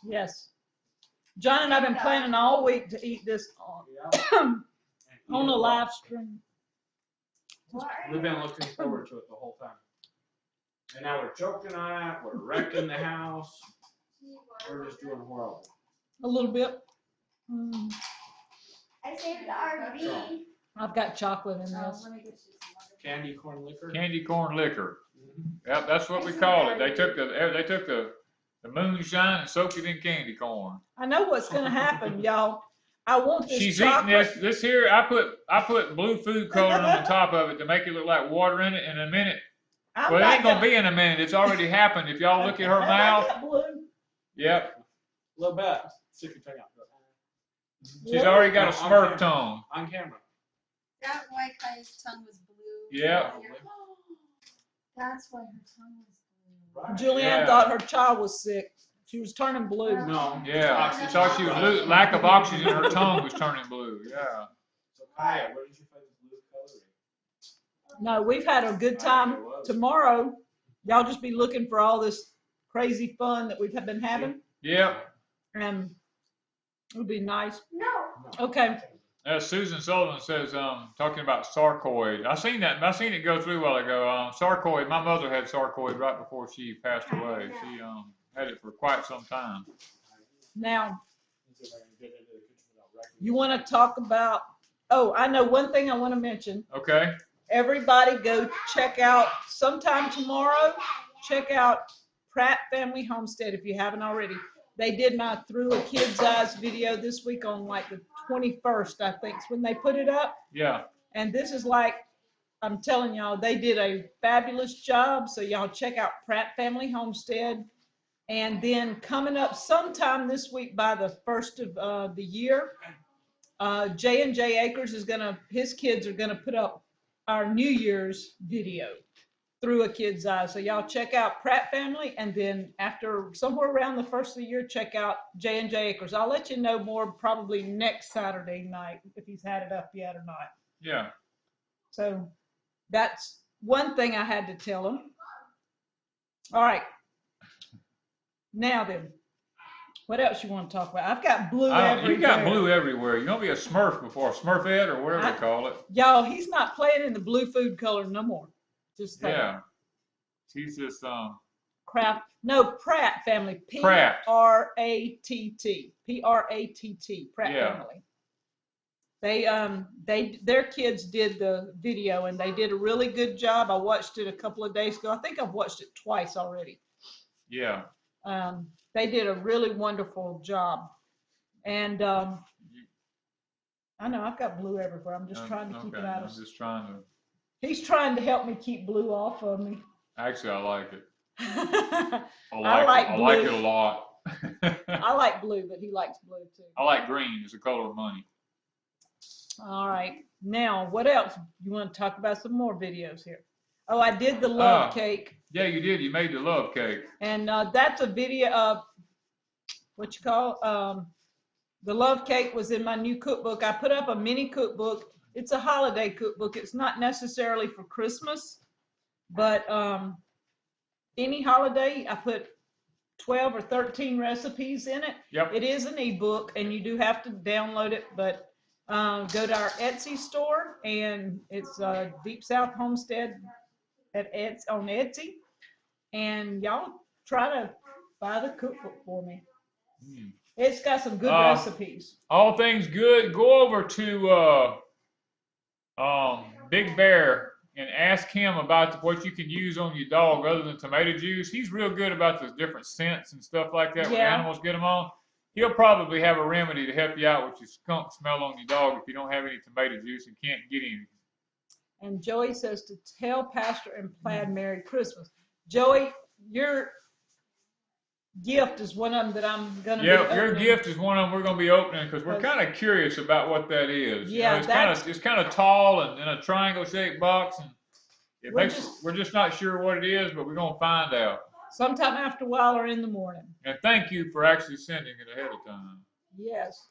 yes. John and I've been planning all week to eat this Yeah. on the live stream. We've been looking forward to it the whole time. And now we're choking on it, we're wrecking the house, we're just doing horrible. A little bit. I saved the RV. I've got chocolate in Oh, this. let me get you some water. Candy corn liquor. Candy corn liquor. Mhm. Yep, that's what we call it. They took the moonshine and soaked it in candy corn. I know what's gonna happen, y'all. I want this She's eating chocolate. this here. I put blue food coloring on the top of it to make it look like water in it. In a minute, I'm well, it not ain't gonna be in a minute. It's already happened. If y'all look at her Have I mouth, got blue? yep, A little bit. Stick your tongue out. she's already got a On Smurf camera. tongue. On camera. That why Kaya's tongue was blue. Yeah. That's why her tongue was blue. Julianne Yeah. thought her child was sick. She was turning blue. No. Yeah, she thought she was lack of oxygen in her tongue was turning blue. Yeah. So Kaya, where did you find the blue coloring? No, we've had a good time. Tomorrow, y'all just be looking for all this crazy fun that we've been having, Yep. and it'll be nice. No. Okay. Susan Sullivan says, talking about sarcoid. I seen it go through a while ago. Sarcoid. My mother had sarcoid right before she passed away. She had it for quite some time. Now, you want to talk about? Oh, I know one thing I want to mention. Okay. Everybody, go check out sometime tomorrow. Check out Pratt Family Homestead if you haven't already. They did my Through a Kid's Eyes video this week on like the 21st, I think, is when they put it up. Yeah. And this is like, I'm telling y'all, they did a fabulous job. So y'all check out Pratt Family Homestead. And then coming up sometime this week by the 1st of the year, J&J Acres is his kids are gonna put up our New Year's video, Through a Kid's Eyes. So y'all check out Pratt Family, and then after somewhere around the 1st of the year, check out J&J Acres. I'll let you know more probably next Saturday night if he's had it up yet or not. Yeah. So that's one thing I had to tell him. All right. Now then, what else you want to talk about? I've got blue everywhere. You got blue everywhere. You're going to be a Smurf before, Smurfette or whatever they call it. Y'all, he's not playing in the blue food color no more. Just saying. Yeah. He's just, Pratt Family. Pratt. P-R-A-T-T. P-R-A-T-T. Pratt Yeah. Family. Their kids did the video and they did a really good job. I watched it a couple of days ago. I think I've watched it twice already. yeah. They did a really wonderful job. And I know I've got blue everywhere. I'm just trying to keep it out of. I'm just trying to. He's trying to help me keep blue off of me. Actually, I like it. I I like like it blue. a lot. I like blue, but he likes blue too. I like green. It's the color of money. All right. Now, what else? You want to talk about some more videos here? Oh, I did the love cake. Yeah, you did. You made the love cake. And that's a video of what you call the love cake was in my new cookbook. I put up a mini cookbook. It's a holiday cookbook. It's not necessarily for Christmas, but any holiday, I put 12 or 13 recipes in it. Yep. It is an ebook, and you do have to download it, but go to our Etsy store, and it's Deep South Homestead on Etsy, and y'all try to buy the cookbook for me. It's got some good recipes. All things good. Go over to Big Bear and ask him about what you can use on your dog other than tomato juice. He's real good about the different scents and stuff like that when Yeah. animals get them on. He'll probably have a remedy to help you out with your skunk smell on your dog if you don't have any tomato juice and can't get any. And Joey says to tell Pastor and Plaid Merry Christmas. Joey, your gift is one of them that I'm going to be Yeah, your opening. gift is one of them we're going to be opening because we're kind of curious about what that is. Yeah, You know, it's kind of tall and in a triangle shaped box, and we're just not sure what it is, but we're going to find out. Sometime after a while or in the morning. And thank you for actually sending it ahead of time. Yes.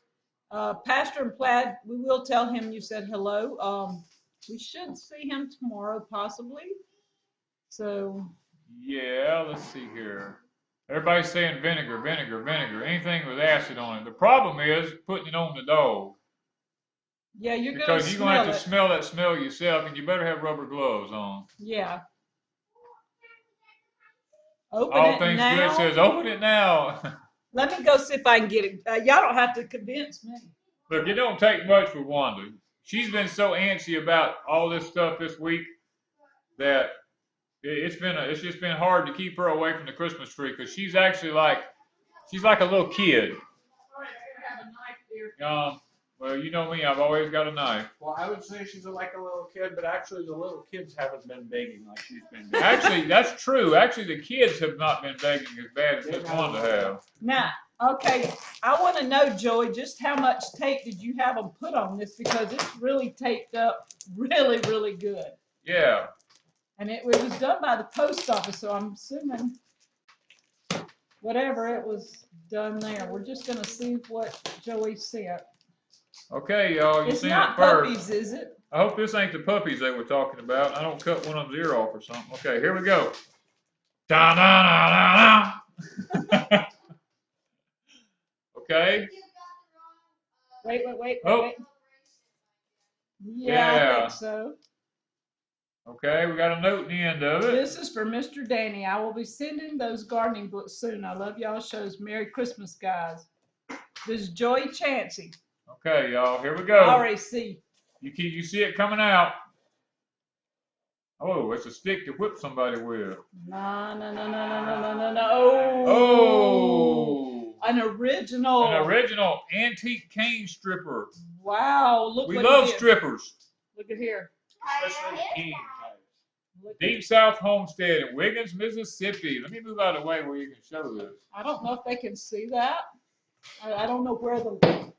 Pastor and Plaid, we will tell him you said hello. We should see him tomorrow, possibly. So. Yeah, let's see here. Everybody's saying vinegar, vinegar, vinegar. Anything with acid on it. The problem is putting it on the dog. Yeah, you're going to Because you're going to have to smell smell that smell yourself, and you better have rubber gloves on. Yeah. Open All it things now. good says open it now. Let me go see if I can get it. Y'all don't have to convince me. Look, it don't take much for Wanda. She's been so antsy about all this stuff this week that it's just been hard to keep her away from the Christmas tree because she's like a little kid. Well, you know me, I've always got a knife. Well, I would say she's like a little kid, but actually the little kids haven't been begging like she's been begging. Actually, that's true. Actually, the kids have not been begging as bad as Miss Wanda have. Now, okay, I want to know, Joey, just how much tape did you have them put on this? Because it's really taped up really, really good. Yeah. And it was done by the post office, so I'm assuming whatever it was done there. We're just going to see what Joey sent. Okay, y'all, you It's seen not it first. puppies, is it? I hope this ain't the puppies they were talking about. I don't cut one of them's ear off or something. Okay, here we go. Da da da da da. Okay. Wait. Oh. Yeah, I Yeah. think so. Okay, we got a note in the end of it. This is for Mr. Danny. I will be sending those gardening books soon. I love y'all shows. Merry Christmas, guys. This is Joey Chansey. Okay, y'all, here we I go. already see. You see it coming out. Oh, it's a stick to whip somebody with. No, no, no, no, no, no, no, no, no. Oh. Oh. An original. An original antique cane stripper. Wow, look We what love he did. strippers. Look at here. Especially the cane types. Look at- Deep South Homestead in Wiggins, Mississippi. Let me move out of the way where you can show this. I don't know if they can see that. I don't know where the,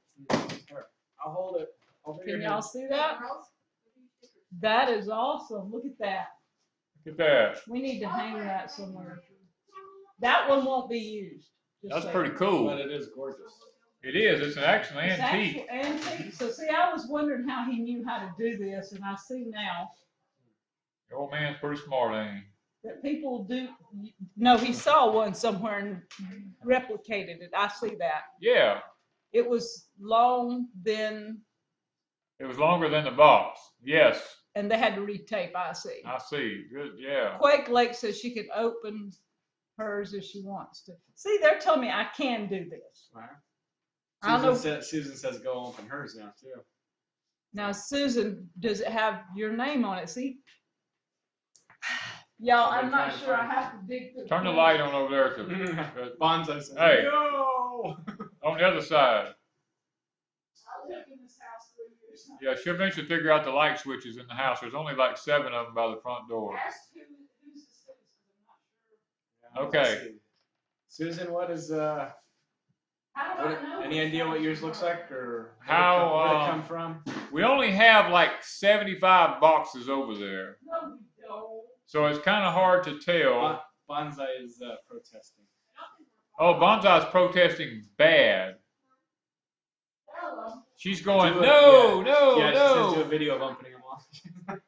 Here, I'll hold it. Over your can head. y'all see that? That is awesome. Look at that. Look at that. We need to hang that somewhere. That one won't be used. just That's saying. pretty cool. But it is gorgeous. It is. It's an actual It's antique. actual antique. So see, I was wondering how he knew how to do this, and I see now The old man's pretty smart, ain't that people do. No, he saw one somewhere and replicated it. I see that. he? Yeah. It was long then, It was longer than the box. Yes. and they had to retape. I see. I see. Good. Yeah. Quake Lake says she can open hers if she wants to. See, they're telling me I can do this. Right. I don't know. Susan says go open hers now too. Now, Susan, does it have your name on it? See? Y'all, I've I'm been not trying to sure. I find have to dig through. Turn the light on over there to Bonsai says Hey. no. on the other side. I lived in this house 3 years. Yeah, she'll eventually figure out the light switches in the house. There's only like 7 of them by the front door. Ask who's the citizen, 'cause I'm not sure. Yeah, Okay. let's see. Susan, what is How do I know? any idea what yours looks like or How, where it come from? We only have like 75 boxes over there. No, we don't. So it's kind of hard to tell. Bonsai is protesting. Oh, Bonsai's protesting bad. Tell 'em. She's going, Do it, no, yeah. no, Yeah, she says do a no. video of opening them all. I'm gonna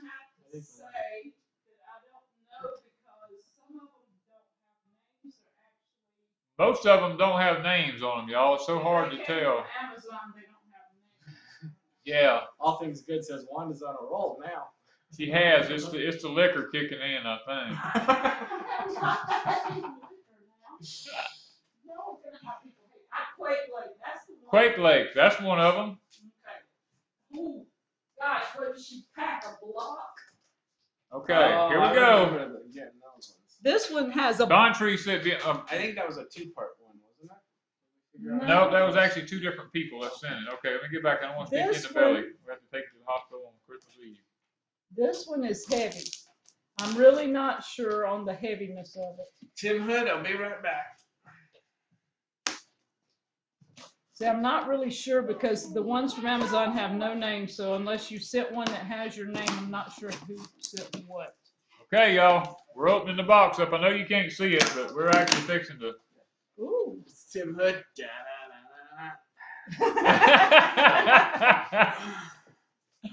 have to say that I don't know because some of them don't have names. They're actually. Most of them don't have names on them, y'all. It's so hard to They came tell. from Amazon, they don't have names. Yeah, All Things Good says Wanda's on a roll now. she has. It's the liquor kicking in, I think. No, we're gonna have people hate. Quake Lake, that's the one. Quake Lake, that's one of them. Okay. Ooh, gosh, what did she pack, a block? Okay, Oh, here we I go. remember getting those ones. This one has a. Don Tree said, I think that was a 2-part one, wasn't it? Did we figure out? no, that was actually 2 different people that sent it. Okay, let me get back. I don't want to stick you in This the belly. one- We have to take it to the hospital on Christmas Eve. This one is heavy. I'm really not sure on the heaviness of it. Tim Hood, I'll be right back. See, I'm not really sure because the ones from Amazon have no name, so unless you sent one that has your name, I'm not sure who sent what. Okay, y'all, we're opening the box up. I know you can't see it, but we're actually fixing to. Ooh. It's Tim Hood.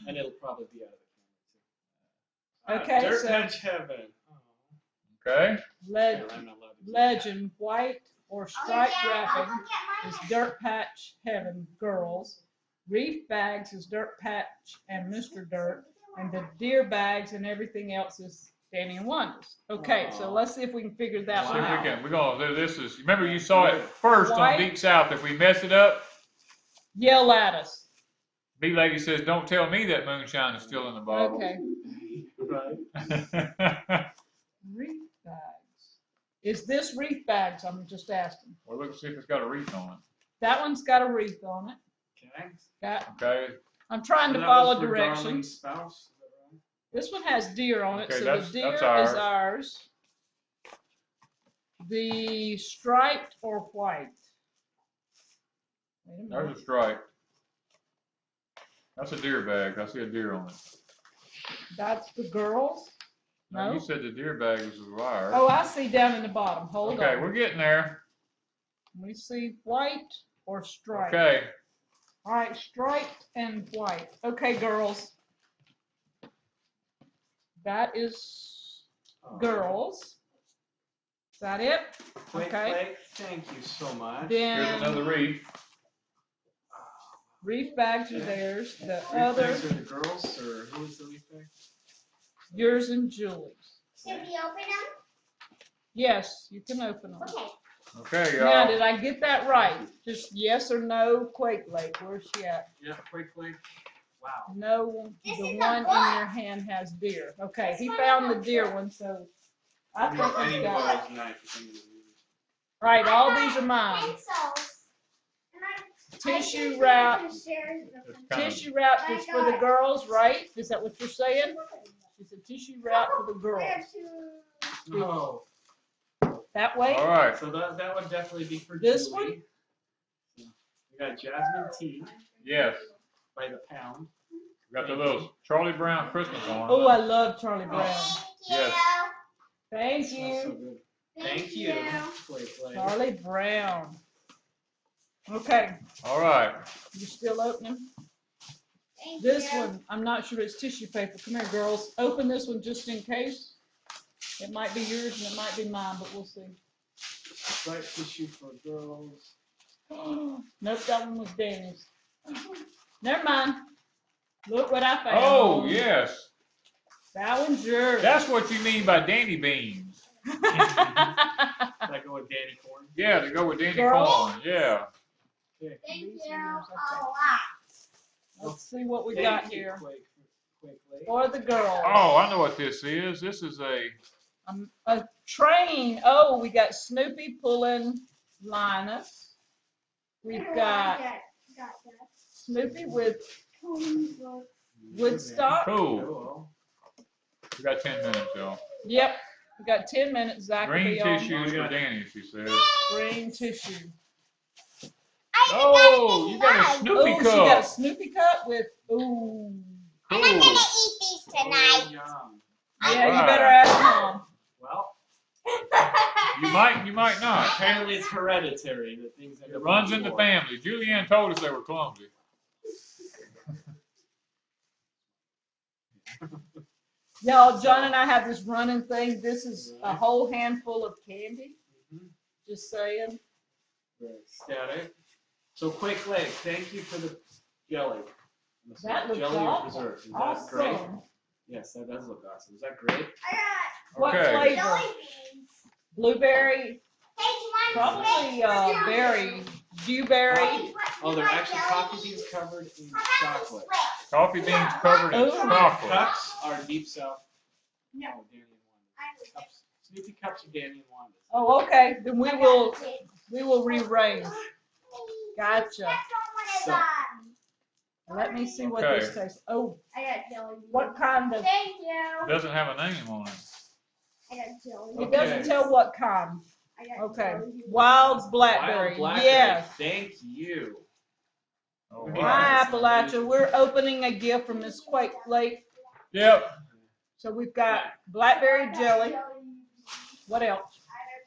And it'll probably be out of the camera too. Okay, Dirt so- Patch Heaven. Oh. Okay, Leg- I'm not allowed to do Legend, white or striped I'll wrapping go get is mine. Dirt Patch Heaven Girls. Reef bags is Dirt Patch and Mr. Dirt. And the deer bags and everything else is Danny and Wanda's. Okay, so Aw. let's see if we can figure that see one if we out. can. We're gonna do this. Is remember you saw it first White. on Deep South. If we mess it up, Yell at us. B lady says, "Don't tell me that moonshine is still in the bottle." Okay. Right. Reef bags. Is this reef bags? I'm just asking. Well, let's see if it's got a wreath on it. That one's got a wreath on it. Okay. Got, Okay, I'm trying to So that follow was for directions. Darling's spouse, is that right? This one has deer on it, Okay, so that's- the deer that's is ours. ours. The striped or white? Wait a there's minute. a stripe. That's a deer bag. I see a deer on it. That's the girls? No, you No? said the deer bag was the wire. Oh, I see down in the bottom. Hold okay, on. we're getting there. We see white or striped. Okay, All right, striped and white. Okay, girls. That is Oh. girls. Is that it? Wait, Okay. wait, thank you so much. here's Then another wreath. reef bags are Okay. theirs. The Leaf other, bags are the girls, or who is the leaf bag? yours and Julie's. Should we open them? Yes, you can open them. Okay. Okay, Now, y'all. did I get that right? Just yes or no, Quake Lake, where's she at? Yeah, Quake Lake. Wow. No, This the is a one in book. your hand has deer. Okay, he found the deer one, so I think I we've need to got, borrow his knife if I'm gonna use it. right, all I these are got mine. Pencils. And I Tissue just wrap. need to share the It's kind of, Tissue wrap is for the girls, right? Is that what you're saying? It's a tissue wrap for the I girls. have to- No. That way? all right, So that would definitely be for This Julie. one? We got jasmine tea yes. by the pound. We got the little Charlie Brown Christmas ornament. Oh, I love Charlie Brown. Yes. Thank Smells so you, good. Thank you. Flay, flay. Charlie Brown. Okay, All right. you still opening? Thank This you. one, I'm not sure it's tissue paper. Come here, girls. Open this one just in case. It might be yours and it might be mine, but we'll see. Bright tissue for girls. Nope, that one was Danny's. Never mind. Look what I found. Oh, yes. That one's yours. That's what you mean by Danny beans. I go with Danny corn. Yeah, to go with Danny Girls? corn. Yeah. Okay. Thank These you are yours, a okay. lot. Let's see what we Thank got you, here Quickly. for the girls. Oh, I know what this is. This is A train. Oh, we got Snoopy pulling Linus. We've got Snoopy with Woodstock. cool. Cool. We got 10 minutes, y'all. Yep, we got 10 minutes. Zach will Green be on. tissues for Danny, she says. Green tissue. Oh, you got a Snoopy Oh, she got a cup. Snoopy cup with, ooh. And I'm gonna Cool. eat these tonight. Oh, yum. Yeah, you Alright. better ask Mom. Well, You might not. apparently it's hereditary that things end It up runs on in the floor. family. Julianne told us they were clumsy. Y'all, John and I have this running thing. This is a whole handful of candy. Mhm. Just saying. Very ecstatic. So quick leg, thank you for the jelly. That looks jelly or awesome. preserves. Is that great? Awesome. Yes, that does look awesome. Is that great? I What Okay. got flavor? jelly beans. Blueberry, Hey, do you want probably to berry, dewberry. Oh, they're actually coffee beans covered in chocolate. Coffee beans covered in Ooh. chocolate. Cups are deep south. No. Oh, Danny and Wanda. Cups, Snoopy cups are Danny and Wanda's. Oh, okay. Then we will rearrange. Gotcha. So- Let me see what Okay. this tastes. Oh, I got jelly beans. what kind of? Thank you. Doesn't have a name on it. I got jelly It beans. doesn't tell what kind. I got Okay. jelly beans. Wild blackberry. Wild blackberry. Yes. Thank you. Oh, Wow. wow. Hi, Appalachia. We're opening a gift from Miss Quake Lake. Yep. So we've got blackberry jelly. What else?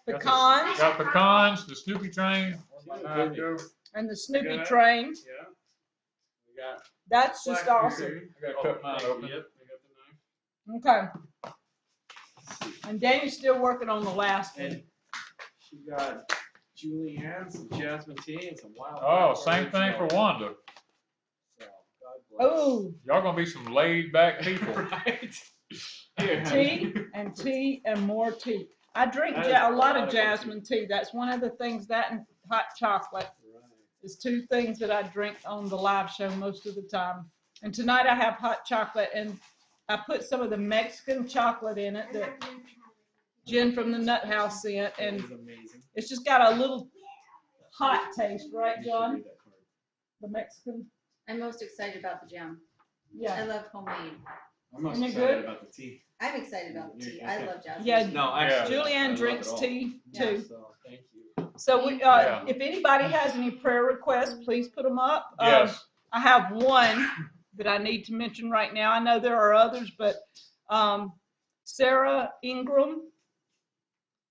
Pecans Got pecans, the Snoopy train. Where'd my knife go? and the Snoopy Good. train. Yeah. We got That's just awesome. blackberry. I gotta cut mine thank you. open. Yep, I got the knife. Okay. And Danny's still working on the last one. And she got Julianne, some jasmine tea, and some wild. Oh, blackberry same thing for jelly. Wanda. So, God bless. Oh, Y'all gonna be some laid back people. Right. Here. tea and more tea. I drink That is a a lot lot of of jasmine tea. That's one of the things, that and hot chocolate Right. is two things that I drink on the live show most of the time. And tonight I have hot chocolate, and I put some of the Mexican chocolate in it that Jen from the Nut House sent, That and is amazing. it's just got a little hot taste, right, You should John? read that card. The Mexican. I'm most excited about the jam. I Yeah. love homemade. I'm most Isn't it excited good? about the tea. I'm excited about the tea. Yeah, I okay. love jasmine. Yeah. tea. No, Yeah. actually, I Julianne love drinks it all. tea Yeah. too. So thank you. So we, Yeah. if anybody has any prayer requests, please put them up. Yes. I have one that I need to mention right now. I know there are others, but Sarah Ingram,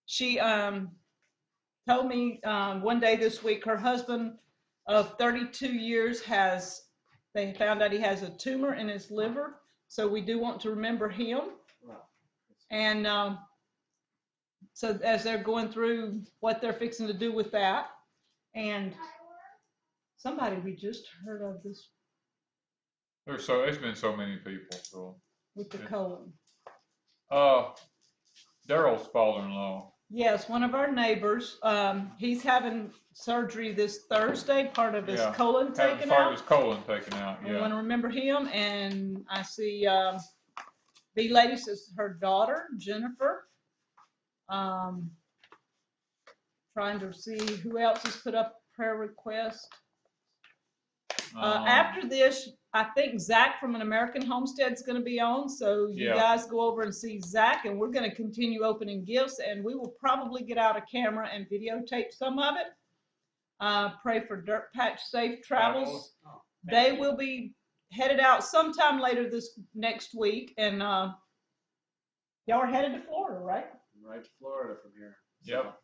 she told me one day this week her husband of 32 years they found out he has a tumor in his liver. So we do want to remember him. Wow. And so as they're going through what they're fixing to do with that, and somebody we just heard of this It's been so many people. So with the colon. Daryl's father-in-law. Yes, one of our neighbors, he's having surgery this Thursday, part of his Yeah, colon Having taken part of out. his colon taken out, We yeah. want to remember him, and I see, B lady says her daughter, Jennifer. Trying to see who else has put up prayer request. After this, I think Zach from An American Homestead is going to be on, so you Yeah. guys go over and see Zach, and we're going to continue opening gifts, and we will probably get out a camera and videotape some of it. Pray for Dirt Patch safe travels. Oh, They will be headed out sometime later this next week, and y'all are headed to Florida, right? right to Florida from here. Yep.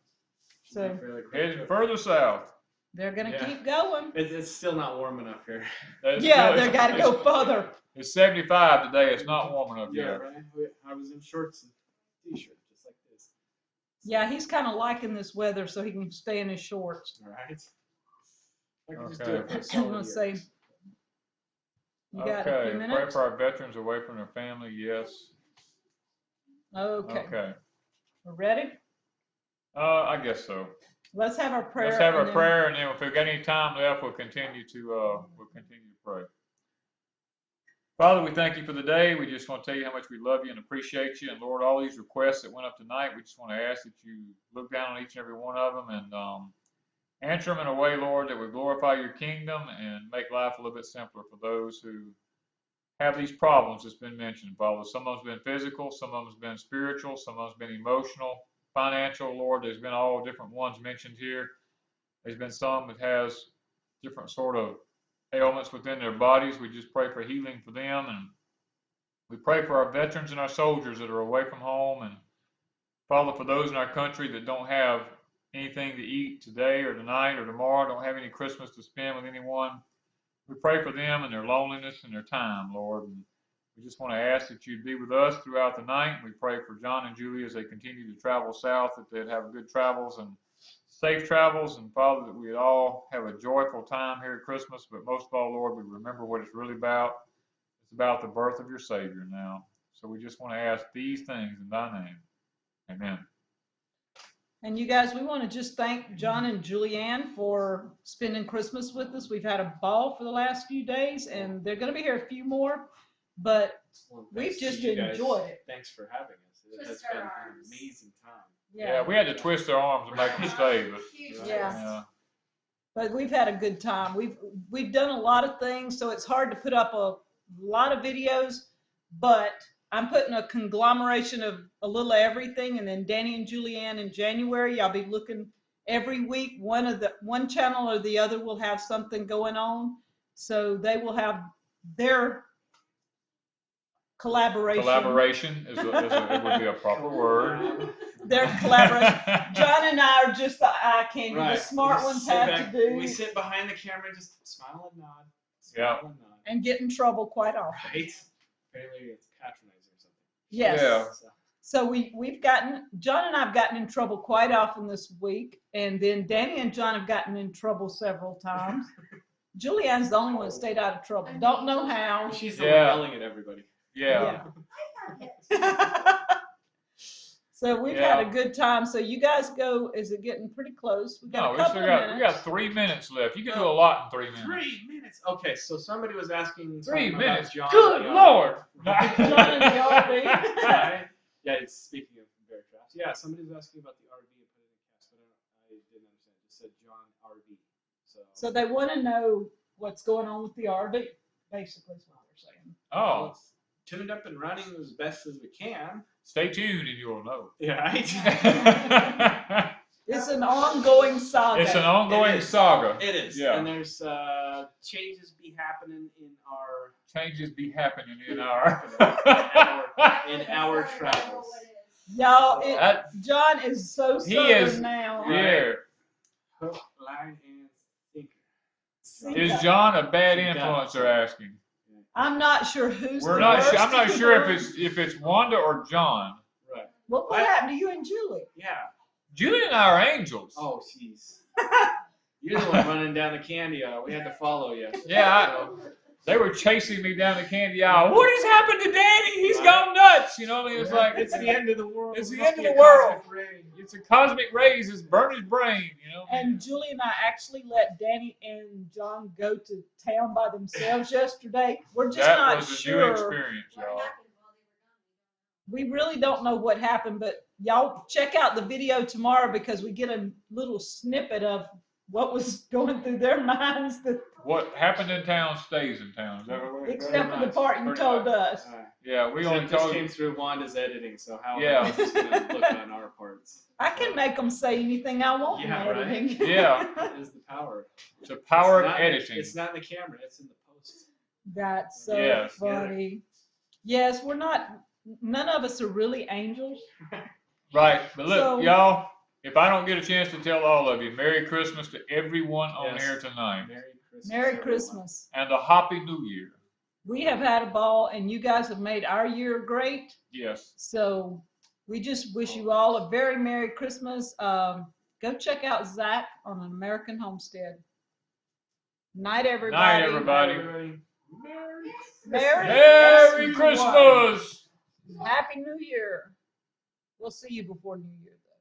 Should be a So- fairly quick Heading trip. further south. They're going to Yeah. keep going. It's still not warm enough here. It's Yeah, still- they got to go further. It's 75 today. It's not warm enough yet. right. I was in shorts and t-shirt, just like this. Yeah, he's kind of liking this weather, so he can stay in his shorts. All right. I can just Okay. do it for a I'm solid going year. to say, you got a Okay, few pray minutes? for our veterans away from their family, yes. Okay. Okay. We're ready? I guess so. Let's have our prayer. Let's have our and then- prayer, and then if we've got any time left, we'll continue to pray. Father, we thank you for the day. We just want to tell you how much we love you and appreciate you. And Lord, all these requests that went up tonight, we just want to ask that you look down on each and every one of them and answer them in a way, Lord, that would glorify your kingdom and make life a little bit simpler for those who have these problems that's been mentioned, Father. Some of them's been physical, some of them's been spiritual, some of them's been emotional, financial, Lord. There's been all different ones mentioned here. There's been some that has different sort of ailments within their bodies. We just pray for healing for them, and we pray for our veterans and our soldiers that are away from home, and Father, for those in our country that don't have anything to eat today or tonight or tomorrow, don't have any Christmas to spend with anyone, we pray for them and their loneliness and their time, Lord. And we just want to ask that you'd be with us throughout the night. We pray for John and Julie as they continue to travel south, that they'd have good travels and safe travels, and Father, that we'd all have a joyful time here at Christmas, but most of all, Lord, we remember what it's really about. It's about the birth of your Savior now. So we just want to ask these things in thy name. Amen. And you guys, we want to just thank John and Julianne for spending Christmas with us. We've had a ball for the last few days, and they're going to be here a few more, but Well, we've thanks to just you guys. enjoyed it. Thanks for having us. It has Twist our been an arms. amazing time. Yeah, we had to twist their arms and make them stay, but Huge Yeah. twist. yeah. But we've had a good time. We've done a lot of things, so it's hard to put up a lot of videos, but I'm putting a conglomeration of a little of everything, and then Danny and Julianne in January, I'll be looking every week. One channel or the other will have something going on, so they will have their collaboration. Collaboration it would be a proper word. Their collaboration. John and I are just the eye candy. Right. The smart We ones just sit have back- to do We sit behind the camera and just smile and nod. Yeah. Smile and nod. and get in trouble quite often. Right? Apparently it's patronizing or something. Yes. Yeah. So, So we've gotten, John and I have gotten in trouble quite often this week, and then Danny and John have gotten in trouble several times. Julianne's the only one that stayed out of trouble. Don't know how. she's the Yeah. one yelling at everybody. Yeah. So we've had a good time. So you guys go, is it getting pretty close? We've got No, a we couple still of got we minutes. got 3 minutes left. You can do a lot in 3 minutes. 3 minutes. Okay, so somebody was asking 3 something minutes. about John Good and the Lord. John and the RV. Right? Yeah, it's speaking of bear traps. Yeah, somebody was asking about the RV and put it in cast, but I didn't understand. It just said John RV. So they want to know what's going on with the RV, basically is what they're saying. Oh, Let's tune it up and running as best as we can. stay tuned and you'll know. Yeah, right? It's an ongoing saga. It's an ongoing It is. saga. It is. Yeah. And there's changes be happening in our Changes be happening in our. in our travels. Y'all, That- John is so He southern is- now. yeah. Hook, line, and sinker. Is John a bad He influence? does. They're asking. I'm not sure who's We're the not. worst I'm not in the sure world. if it's Wanda or John. Right. What happened to you and Julie? Yeah. Julie and I are angels. Oh, jeez. You're the one running down the candy aisle. We had to follow you. Yeah, They were chasing me down the candy aisle. What has happened to Danny? He's gone nuts. You know, what I mean? It's like It's the end of the world. It's the It must end of be the a world. cosmic ray. it's a cosmic rays. It's burned his brain. You know. And Julie and I actually let Danny and John go to town by themselves yesterday. We're just that not was a new sure. experience, What y'all. happened while they were gone? We really don't know what happened, but y'all check out the video tomorrow because we get a little snippet of what was going through their minds, What happened in town stays in town. Is that what we're except for the much. part you Pretty told much. us. Yeah, we So only it just told came through Wanda's editing, so how Yeah. is this gonna look on our parts? I can make them say anything I want in Yeah, right. editing. Yeah. That is the power. the power It's of not in the- editing. It's not in the camera, it's in the post. That's so Yes. funny. Yes, we're not, none of us are really angels. Right, but look, So- y'all. If I don't get a chance to tell all of you, Merry Christmas to everyone on Yes. here tonight, Merry Christmas. Merry everyone. Christmas. and a Happy New Year. We have had a ball and you guys have made our year great. Yes. So we just wish you all a very Merry Christmas. Go check out Zach on An American Homestead. Night, everybody. Night, everybody. Everybody. Merry, Merry Christmas. Christmas. Happy New Year. We'll see you before New Year's.